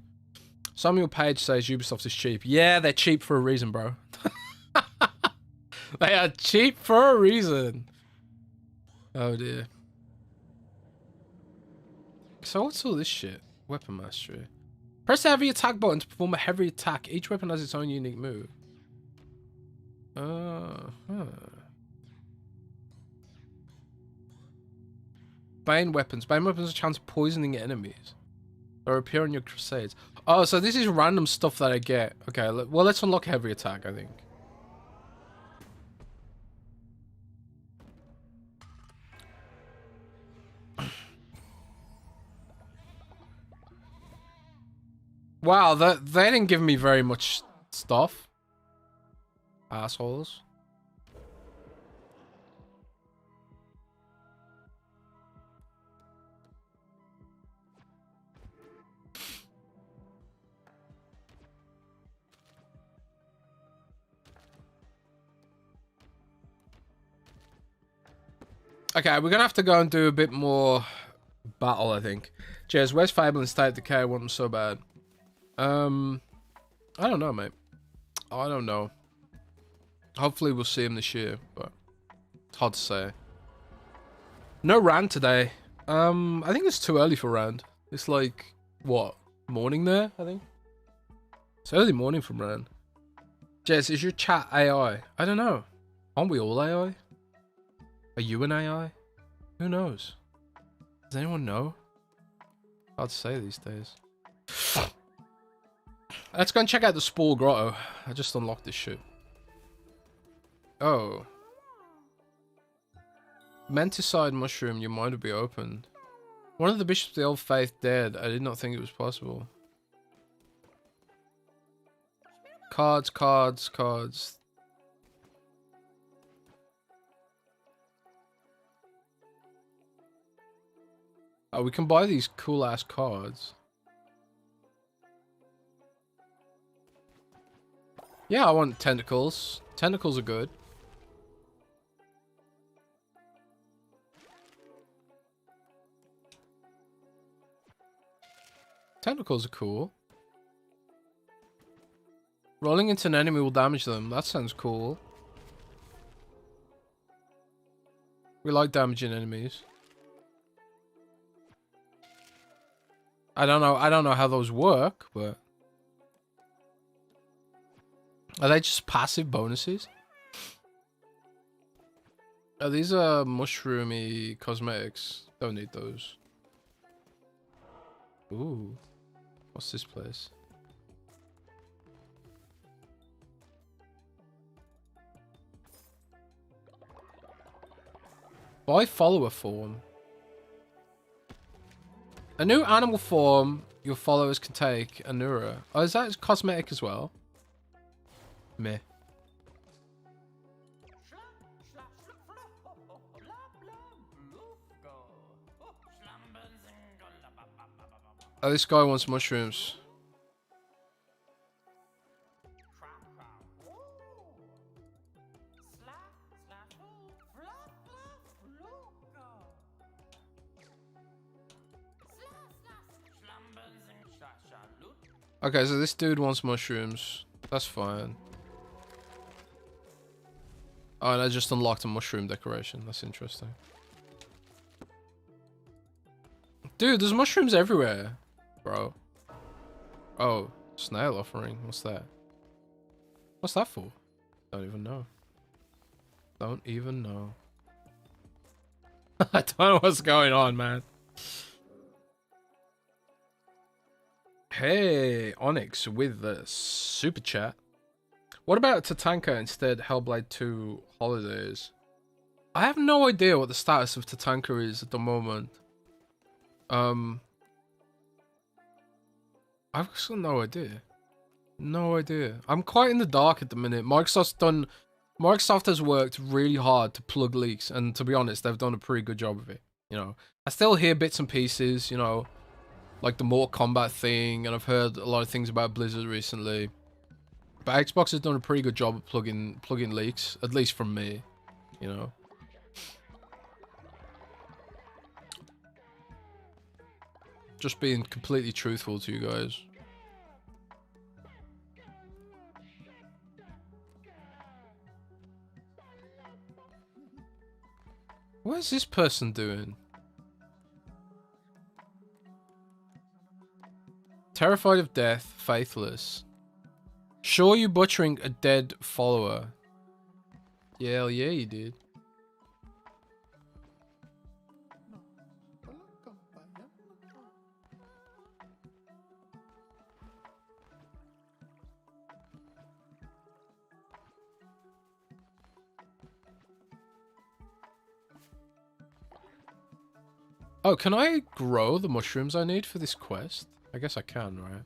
Samuel Page says Ubisoft is cheap. Yeah, they're cheap for a reason, bro. They are cheap for a reason. Oh dear. So what's all this shit? Weapon mastery. Press the heavy attack button to perform a heavy attack. Each weapon has its own unique move. Bane weapons. Bane weapons have a chance of poisoning enemies. Or appear on your crusades. Oh, so this is random stuff that I get. Okay, well, let's unlock heavy attack, I think. Wow, they didn't give me very much stuff. Assholes. Okay, we're gonna have to go and do a bit more battle, I think. Cheers, where's Fable and State of Decay? I want them so bad. I don't know, mate. I don't know. Hopefully we'll see him this year, but it's hard to say. No Rand today. I think it's too early for Rand. It's like, what, morning there, I think? It's early morning from Rand. Jez, is your chat AI? I don't know. Aren't we all AI? Are you an AI? Who knows? Does anyone know? Hard to say these days. Let's go and check out the Spore Grotto. I just unlocked this shit. Oh. Menticide mushroom, your mind will be opened. One of the bishops of the old faith dead. I did not think it was possible. Cards, cards, cards. Oh, we can buy these cool ass cards. Yeah, I want tentacles. Tentacles are good. Tentacles are cool. Rolling into an enemy will damage them. That sounds cool. We like damaging enemies. I don't know how those work, but are they just passive bonuses? Oh, these are mushroomy cosmetics. Don't need those. Ooh. What's this place? Buy follower form. A new animal form your followers can take, Anura. Oh, is that cosmetic as well? Meh. Oh, this guy wants mushrooms. Okay, so this dude wants mushrooms. That's fine. Oh, and I just unlocked a mushroom decoration. That's interesting. Dude, there's mushrooms everywhere, bro. Oh, snail offering. What's that? What's that for? Don't even know. Don't even know. I don't know what's going on, man. Hey, Onyx with the super chat. What about Tatanka instead Hellblade 2 Holidays? I have no idea what the status of Tatanka is at the moment. I've got no idea. No idea. I'm quite in the dark at the minute. Microsoft has worked really hard to plug leaks, and to be honest, they've done a pretty good job of it. You know, I still hear bits and pieces, you know, like the Mortal Kombat thing, and I've heard a lot of things about Blizzard recently. But Xbox has done a pretty good job of plugging leaks, at least from me, you know. Just being completely truthful to you guys. What is this person doing? Terrified of death, faithless. Sure you butchering a dead follower. Yeah, hell yeah you did. Oh, can I grow the mushrooms I need for this quest? I guess I can, right?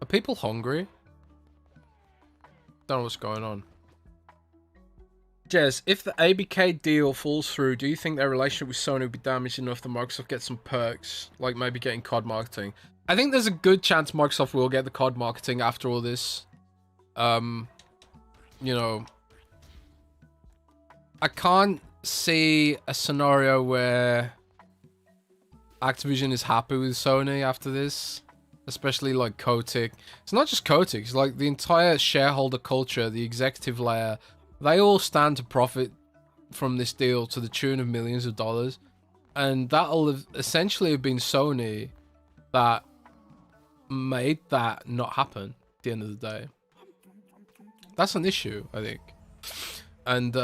Are people hungry? Don't know what's going on. Jez, if the ABK deal falls through, do you think their relationship with Sony will be damaged enough that Microsoft gets some perks, like maybe getting COD marketing? I think there's a good chance Microsoft will get the COD marketing after all this. You know, I can't see a scenario where Activision is happy with Sony after this, especially like Kotick. It's not just Kotick, it's like the entire shareholder culture, the executive layer. They all stand to profit from this deal to the tune of millions of dollars. And that'll have essentially have been Sony that made that not happen at the end of the day. That's an issue, I think. And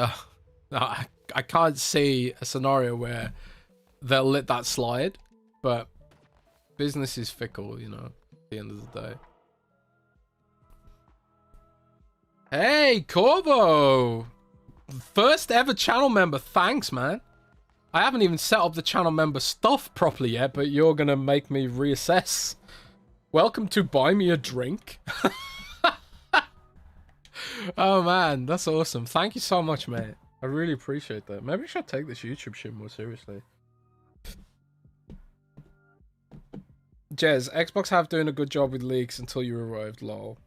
I can't see a scenario where they'll let that slide. But business is fickle, you know, at the end of the day. Hey, Corvo! First ever channel member, thanks, man. I haven't even set up the channel member stuff properly yet, but you're gonna make me reassess. Welcome to Buy Me a Drink. Oh man, that's awesome. Thank you so much, mate. I really appreciate that. Maybe I should take this YouTube shit more seriously. Jez, Xbox have doing a good job with leaks until you arrived, lol.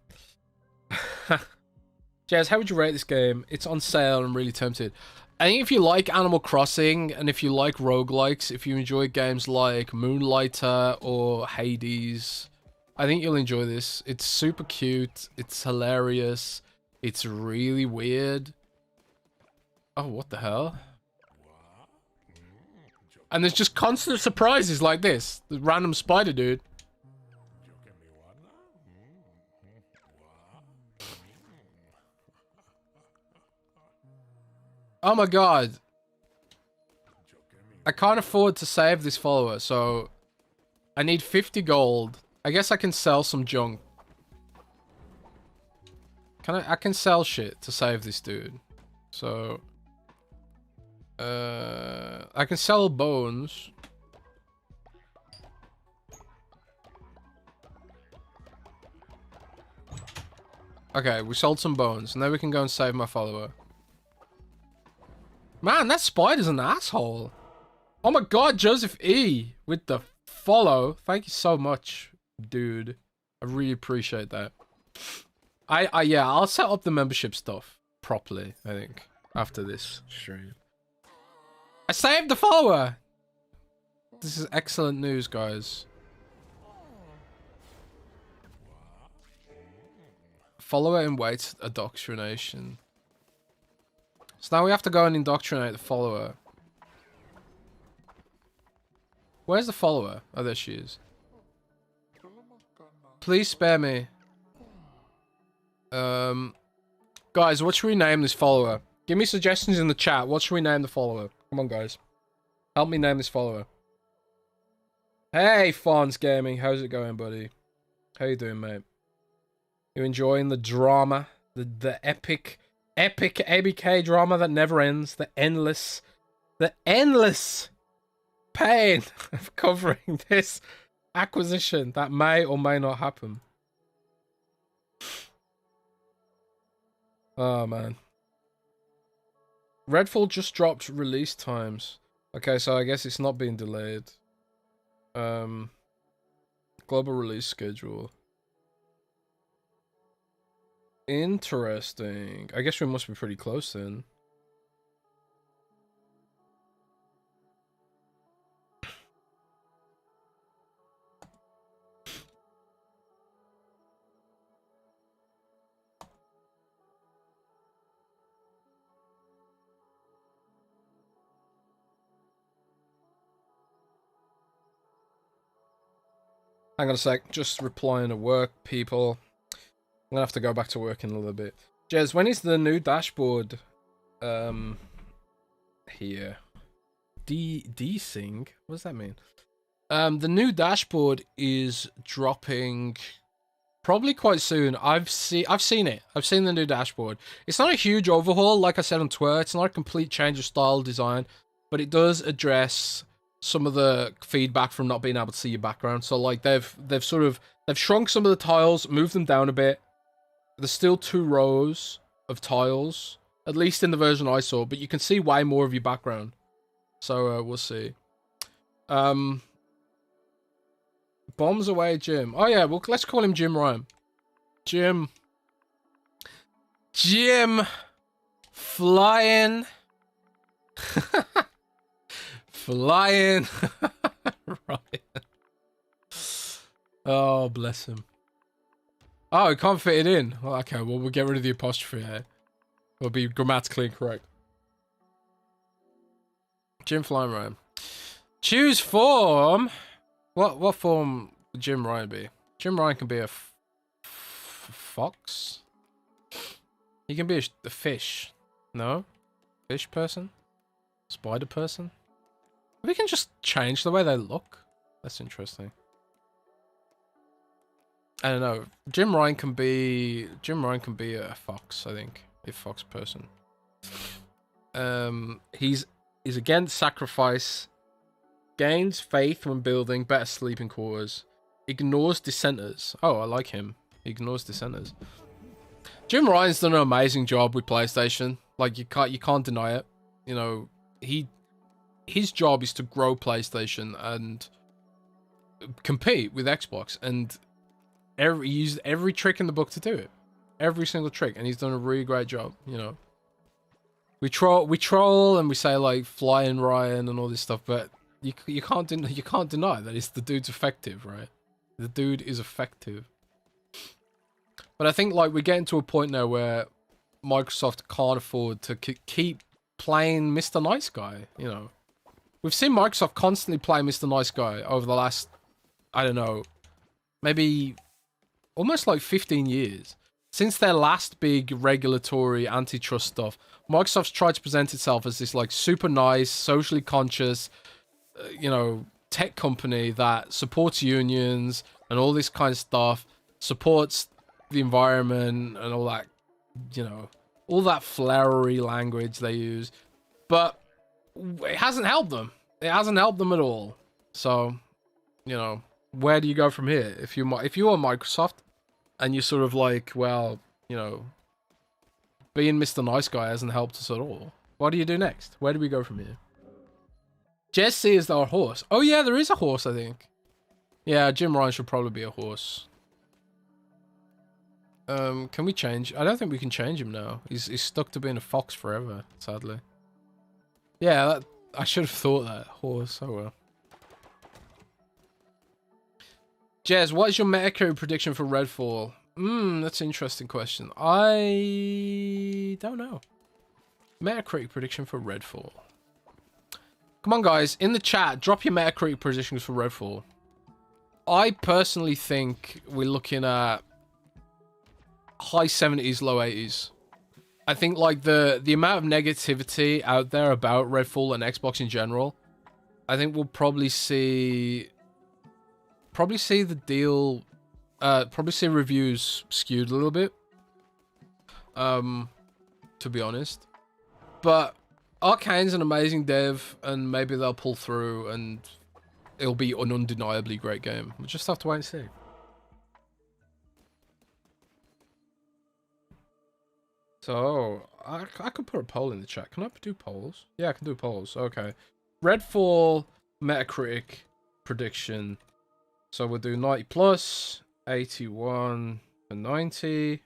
Jez, how would you rate this game? It's on sale. I'm really tempted. I think if you like Animal Crossing, and if you like roguelikes, if you enjoy games like Moonlighter or Hades, I think you'll enjoy this. It's super cute. It's hilarious. It's really weird. Oh, what the hell? And there's just constant surprises like this. The random spider dude. Oh my god. I can't afford to save this follower, so I need 50 gold. I guess I can sell some junk. I can sell shit to save this dude. So I can sell bones. Okay, we sold some bones. Now we can go and save my follower. Man, that spider's an asshole. Oh my god, Joseph E. with the follow. Thank you so much, dude. I really appreciate that. Yeah, I'll set up the membership stuff properly, I think, after this stream. I saved the follower! This is excellent news, guys. Follower in wait indoctrination. So now we have to go and indoctrinate the follower. Where's the follower? Oh, there she is. Please spare me. Guys, what should we name this follower? Give me suggestions in the chat. What should we name the follower? Come on, guys. Help me name this follower. Hey, Fawns Gaming. How's it going, buddy? How you doing, mate? You enjoying the drama? The epic ABK drama that never ends? The endless pain of covering this acquisition that may or may not happen. Oh, man. Redfall just dropped release times. Okay, so I guess it's not being delayed. Global release schedule. Interesting. I guess we must be pretty close then. Hang on a sec, just replying to work, people. I'm gonna have to go back to work in a little bit. Jez, when is the new dashboard? Here. Desync? What does that mean? The new dashboard is dropping probably quite soon. I've seen it. I've seen the new dashboard. It's not a huge overhaul, like I said on Twitter. It's not a complete change of style design, but it does address some of the feedback from not being able to see your background. So like they've shrunk some of the tiles, moved them down a bit. There's still 2 rows of tiles, at least in the version I saw, but you can see way more of your background. So we'll see. Bombs away, Jim. Oh yeah, well let's call him Jim Ryan. Jim flying. Flying. Right. Oh, bless him. Oh, he can't fit it in. Well, okay, well, we'll get rid of the apostrophe here. We'll be grammatically incorrect. Jim Flying Ryan. Choose form. What form would Jim Ryan be? Jim Ryan can be a fox. He can be a fish. No? Fish person? Spider person? We can just change the way they look. That's interesting. I don't know. Jim Ryan can be a fox, I think. A fox person. He's against sacrifice. Gains faith when building better sleeping quarters. Ignores dissenters. Oh, I like him. He ignores dissenters. Jim Ryan's done an amazing job with PlayStation. Like you can't deny it. You know, his job is to grow PlayStation and compete with Xbox, and he used every trick in the book to do it. Every single trick, and he's done a really great job, you know. We troll and we say like Flying Ryan and all this stuff, but you can't deny that it's the dude's effective, right? The dude is effective. But I think like we're getting to a point now where Microsoft can't afford to keep playing Mr. Nice Guy, you know. We've seen Microsoft constantly play Mr. Nice Guy over the last, I don't know, maybe almost like 15 years. Since their last big regulatory antitrust stuff, Microsoft's tried to present itself as this like super nice, socially conscious, you know, tech company that supports unions and all this kind of stuff, supports the environment and all that, you know, all that flowery language they use. But it hasn't helped them. It hasn't helped them at all. So, you know, where do you go from here? If you are Microsoft and you're sort of like, well, you know, being Mr. Nice Guy hasn't helped us at all. What do you do next? Where do we go from here? Jesse is our horse. Oh yeah, there is a horse, I think. Yeah, Jim Ryan should probably be a horse. Can we change? I don't think we can change him now. He's stuck to being a fox forever, sadly. Yeah, I should have thought that. Horse, oh well. Jez, what is your Metacritic prediction for Redfall? That's an interesting question. I don't know. Metacritic prediction for Redfall. Come on, guys, in the chat, drop your Metacritic predictions for Redfall. I personally think we're looking at high 70s, low 80s. I think like the amount of negativity out there about Redfall and Xbox in general, I think we'll probably see the deal, probably see reviews skewed a little bit. To be honest, but Arcane's an amazing dev, and maybe they'll pull through, and it'll be an undeniably great game. We'll just have to wait and see. So, I could put a poll in the chat. Can I do polls? Yeah, I can do polls. Okay. Redfall Metacritic prediction. So we'll do 90 plus, 81 and 90.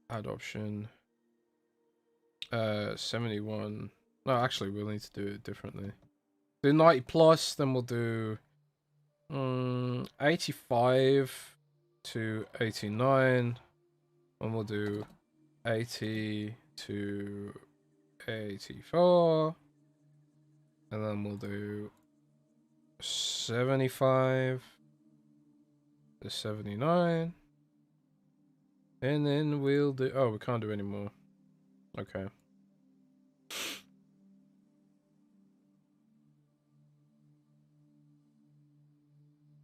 Add option. 71. No, actually, we'll need to do it differently. Do 90 plus, then we'll do 85 to 89. And we'll do 80 to 84. And then we'll do 75 to 79. And then we'll do... Oh, we can't do any more. Okay.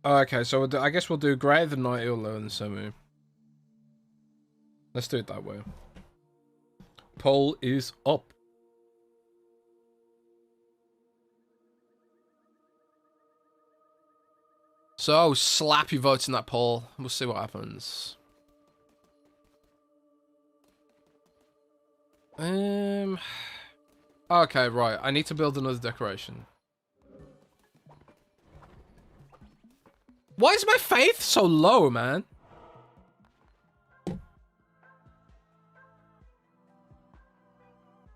Okay, so we'll do, I guess we'll do greater than 90 or lower than 70. Let's do it that way. Poll is up. So, slap your votes in that poll. We'll see what happens. Okay, right. I need to build another decoration. Why is my faith so low, man?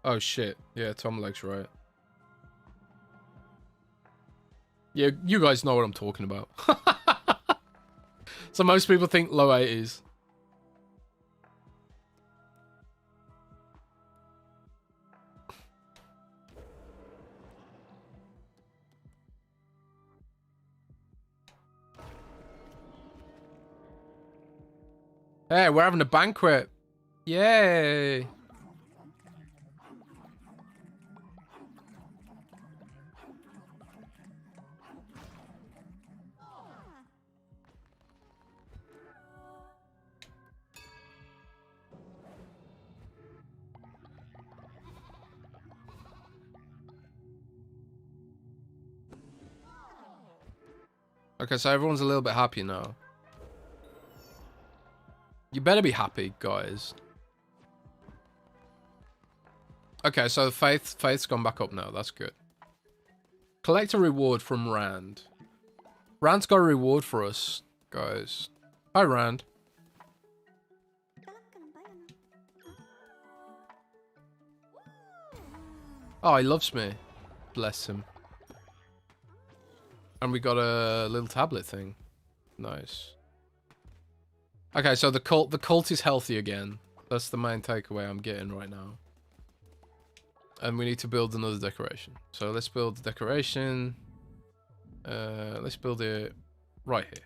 Oh, shit. Yeah, Tom Leg's right. Yeah, you guys know what I'm talking about. So most people think low 80s. Hey, we're having a banquet. Yay. Okay, so everyone's a little bit happy now. You better be happy, guys. Okay, so Faith's gone back up now. That's good. Collect a reward from Rand. Rand's got a reward for us, guys. Hi, Rand. Oh, he loves me. Bless him. And we got a little tablet thing. Nice. Okay, so the cult is healthy again. That's the main takeaway I'm getting right now. And we need to build another decoration. So let's build the decoration. Let's build it right here.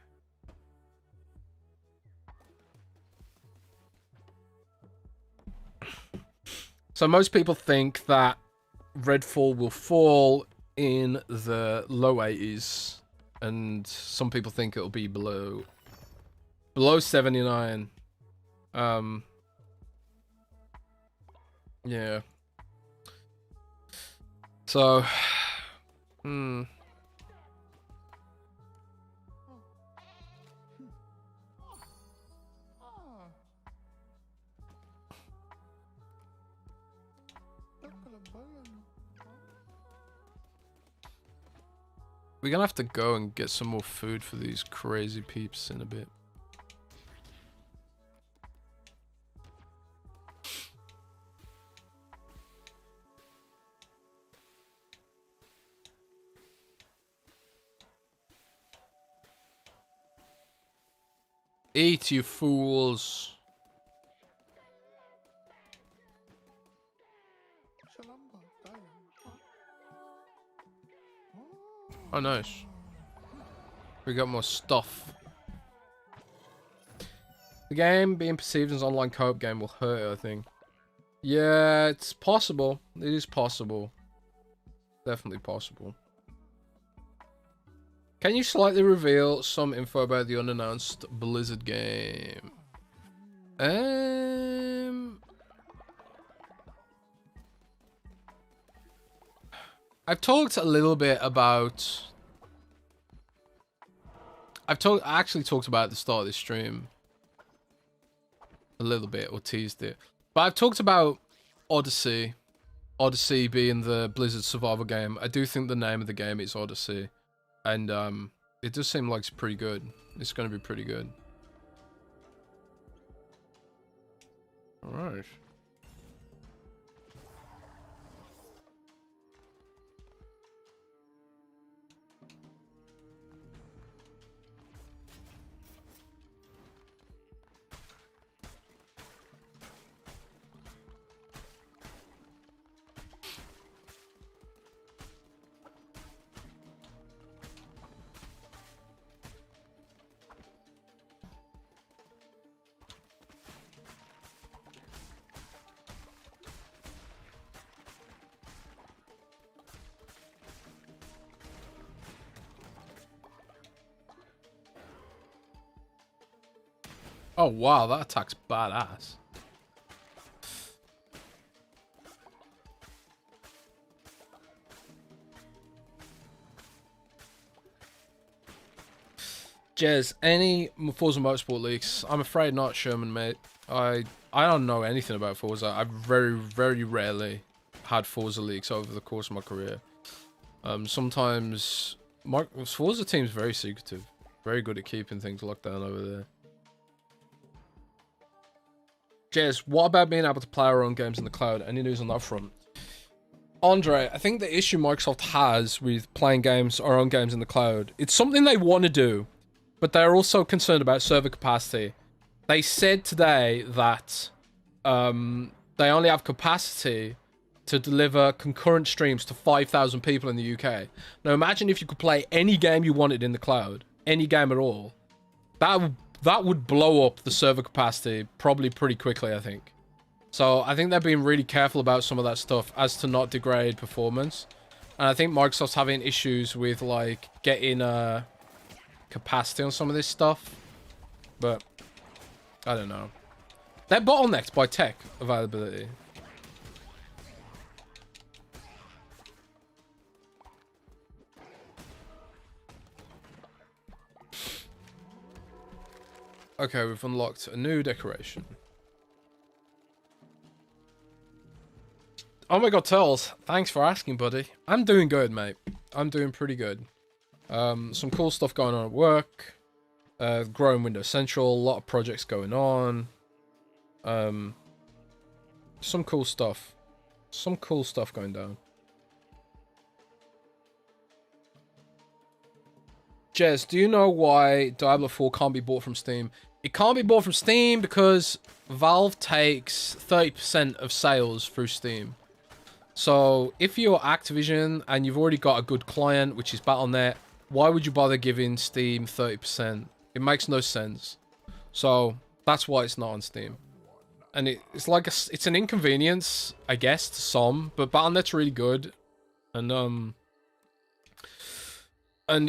So most people think that Redfall will fall in the low 80s, and some people think it'll be below 79. Yeah. So, we're gonna have to go and get some more food for these crazy peeps in a bit. Eat, you fools. Oh, nice. We got more stuff. The game being perceived as an online co-op game will hurt, I think. Yeah, it's possible. It is possible. Definitely possible. Can you slightly reveal some info about the unannounced Blizzard game? I've talked a little bit about... I actually talked about it at the start of this stream. A little bit, or teased it. But I've talked about Odyssey. Odyssey being the Blizzard survival game. I do think the name of the game is Odyssey. And it does seem like it's pretty good. It's going to be pretty good. Alright. Oh wow, that attack's badass. Jez, any Forza Motorsport leaks? I'm afraid not, Sherman, mate. I don't know anything about Forza. I've very, very rarely had Forza leaks over the course of my career. Sometimes Forza team's very secretive. Very good at keeping things locked down over there. Jez, what about being able to play our own games in the cloud? Any news on that front? Andre, I think the issue Microsoft has with playing our own games in the cloud, it's something they want to do, but they're also concerned about server capacity. They said today that they only have capacity to deliver concurrent streams to 5,000 people in the UK. Now imagine if you could play any game you wanted in the cloud, any game at all. That would blow up the server capacity probably pretty quickly, I think. So I think they're being really careful about some of that stuff as to not degrade performance. And I think Microsoft's having issues with like getting capacity on some of this stuff. But I don't know. They're bottlenecked by tech availability. Okay, we've unlocked a new decoration. Oh my god, Turles, thanks for asking, buddy. I'm doing good, mate. I'm doing pretty good. Some cool stuff going on at work. Growing Windows Central, a lot of projects going on. Some cool stuff. Some cool stuff going down. Jez, do you know why Diablo 4 can't be bought from Steam? It can't be bought from Steam because Valve takes 30% of sales through Steam. So if you're Activision and you've already got a good client, which is Battle.net, why would you bother giving Steam 30%? It makes no sense. So that's why it's not on Steam. And it's like it's an inconvenience, I guess, to some, but Battle.net's really good. And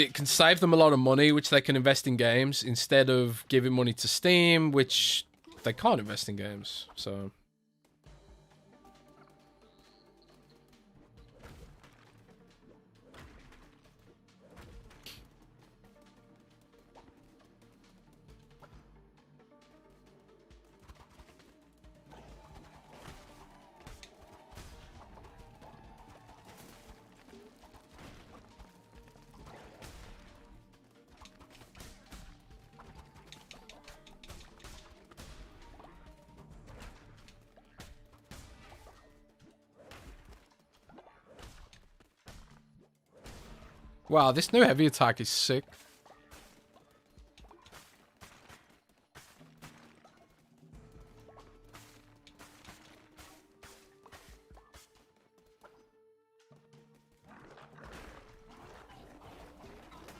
it can save them a lot of money, which they can invest in games, instead of giving money to Steam, which they can't invest in games, so... Wow, this new heavy attack is sick.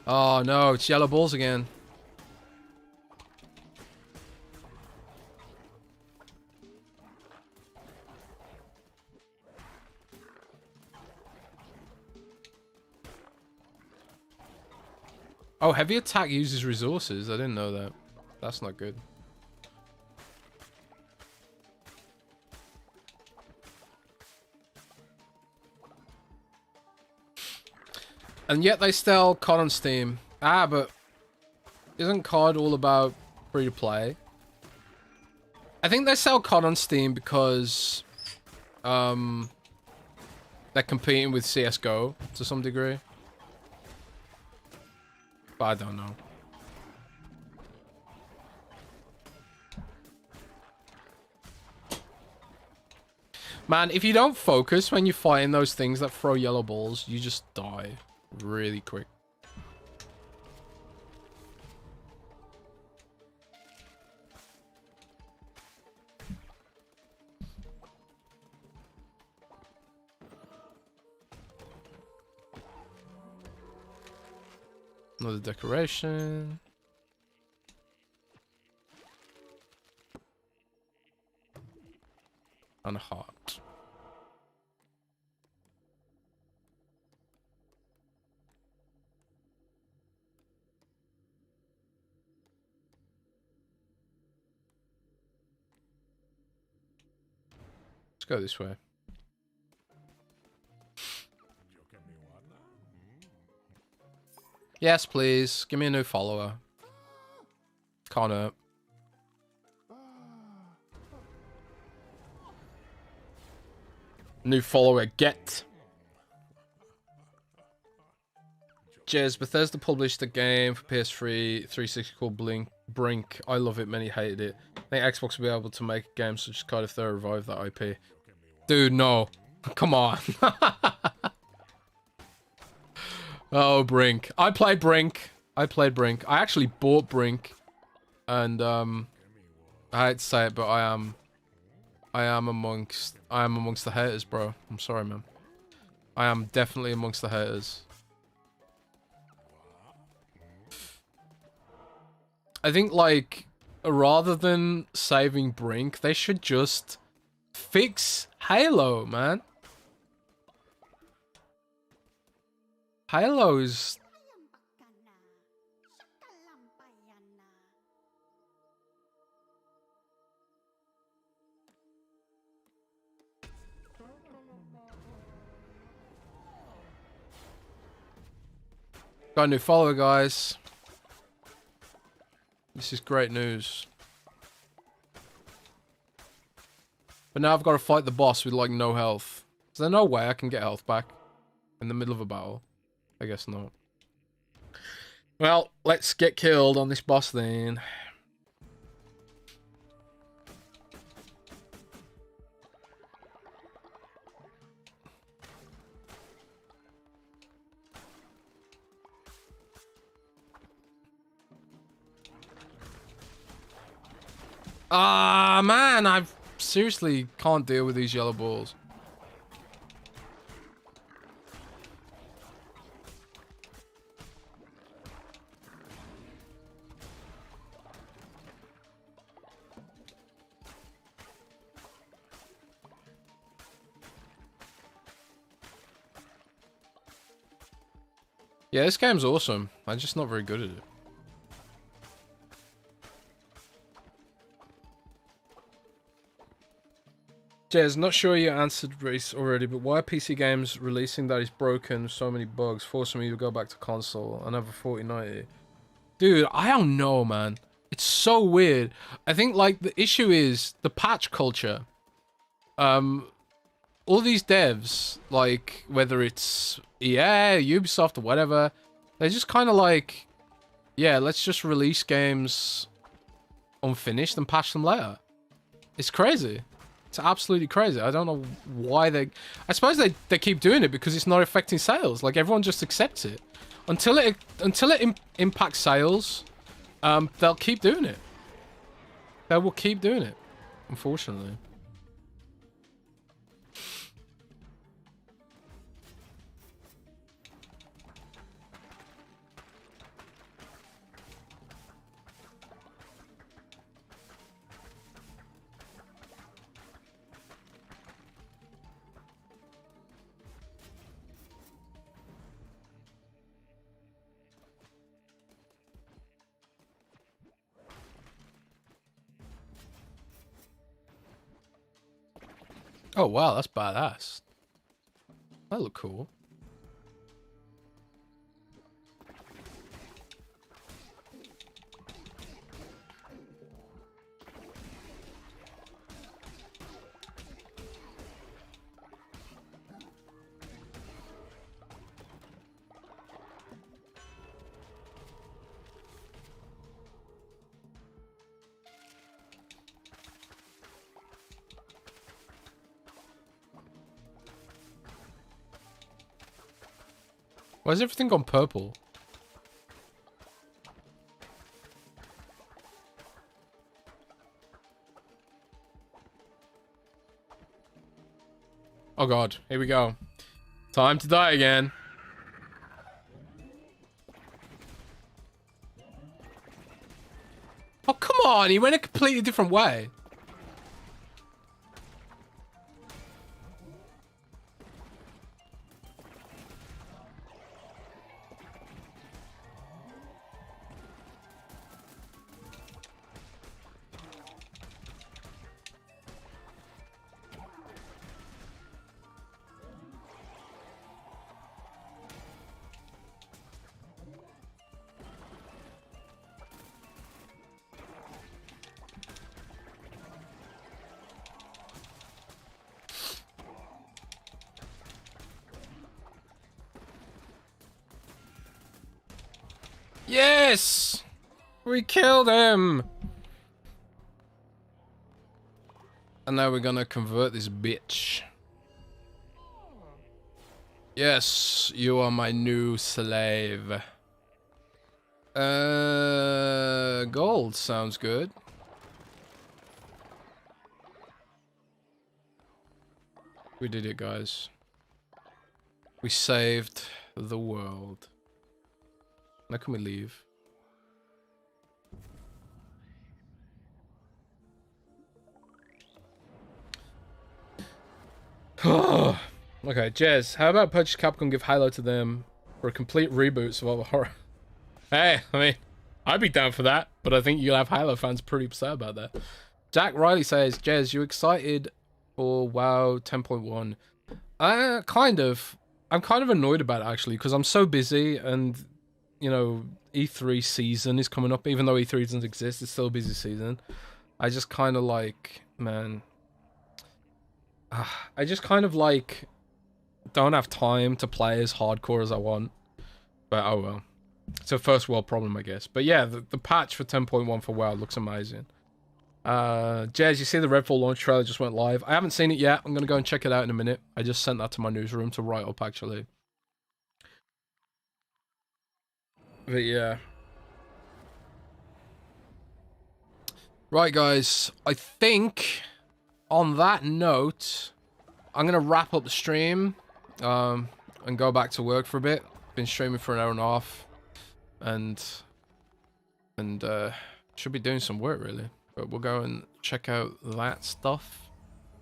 Oh no, it's yellow balls again. Oh, heavy attack uses resources. I didn't know that. That's not good. And yet they sell COD on Steam. Ah, but isn't COD all about free to play? I think they sell COD on Steam because they're competing with CSGO to some degree. But I don't know. Man, if you don't focus when you're fighting those things that throw yellow balls, you just die really quick. Another decoration. And a heart. Let's go this way. Yes, please. Give me a new follower. Connor. New follower, get. Jez, Bethesda published a game for PS3 360 called Brink. I love it, many hated it. I think Xbox will be able to make a game such as COD if they revive that IP. Dude, no. Come on. Oh, Brink. I played Brink. I actually bought Brink. And, I hate to say it, but I am amongst the haters, bro. I'm sorry, man. I am definitely amongst the haters. I think, like, rather than saving Brink, they should just fix Halo, man. Halo's... Got a new follower, guys. This is great news. But now I've got to fight the boss with, like, no health. Is there no way I can get health back in the middle of a battle? I guess not. Well, let's get killed on this boss then. Ah, man, I seriously can't deal with these yellow balls. Yeah, this game's awesome. I'm just not very good at it. Jez, not sure you answered Reese already, but why are PC games releasing that is broken, so many bugs, forcing me to go back to console, another 4090? Dude, I don't know, man. It's so weird. I think, like, the issue is the patch culture. All these devs, like, whether it's EA, Ubisoft, or whatever, they're just kind of like, yeah, let's just release games unfinished and patch them later. It's crazy. It's absolutely crazy. I don't know why they... I suppose they keep doing it because it's not affecting sales. Like, everyone just accepts it. Until it impacts sales, they'll keep doing it. They will keep doing it, unfortunately. Oh, wow, that's badass. That look cool. Why has everything gone purple? Oh god, here we go. Time to die again. Oh, come on, he went a completely different way. Yes! We killed him! And now we're gonna convert this bitch. Yes, you are my new slave. Gold sounds good. We did it, guys. We saved the world. Now can we leave? Okay, Jez, how about Purchase Capcom give Halo to them for a complete reboot survival horror? Hey, I mean, I'd be down for that, but I think you'll have Halo fans pretty upset about that. Jack Riley says, Jez, you excited for WoW 10.1? Kind of. I'm kind of annoyed about it, actually, because I'm so busy and, you know, E3 season is coming up. Even though E3 doesn't exist, it's still a busy season. I just kind of like, man... I just kind of like don't have time to play as hardcore as I want, but oh well. It's a first world problem, I guess. But yeah, the patch for 10.1 for WoW looks amazing. Jez, you see the Redfall launch trailer just went live? I haven't seen it yet. I'm gonna go and check it out in a minute. I just sent that to my newsroom to write up, actually. But yeah. Right, guys. I think on that note, I'm gonna wrap up the stream and go back to work for a bit. Been streaming for an hour and a half, and should be doing some work really. But we'll go and check out that stuff.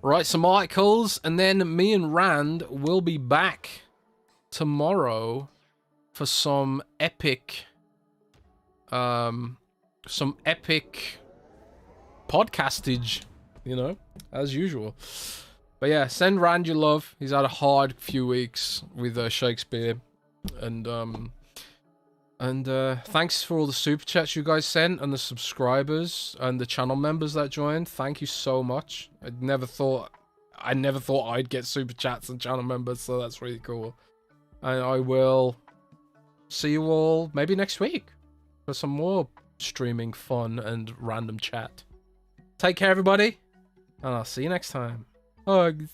Write some articles, and then me and Rand will be back tomorrow for some epic podcastage, you know, as usual. But yeah, send Rand your love. He's had a hard few weeks with Shakespeare, and thanks for all the super chats you guys sent, and the subscribers and the channel members that joined. Thank you so much. I never thought I'd get super chats and channel members, so that's really cool. And I will see you all maybe next week for some more streaming fun and random chat. Take care, everybody, and I'll see you next time. Hugs.